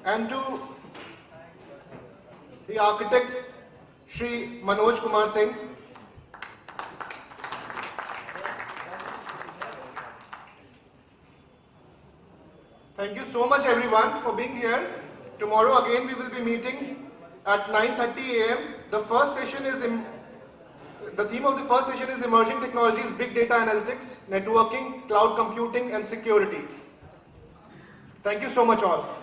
A: And to the architect Shri Manoj Kumar Singh. Thank you so much everyone for being here. Tomorrow again we will be meeting at 9:30 a.m. The theme of the first session is Emerging Technologies, Big Data Analytics, Networking, Cloud Computing and Security. Thank you so much all.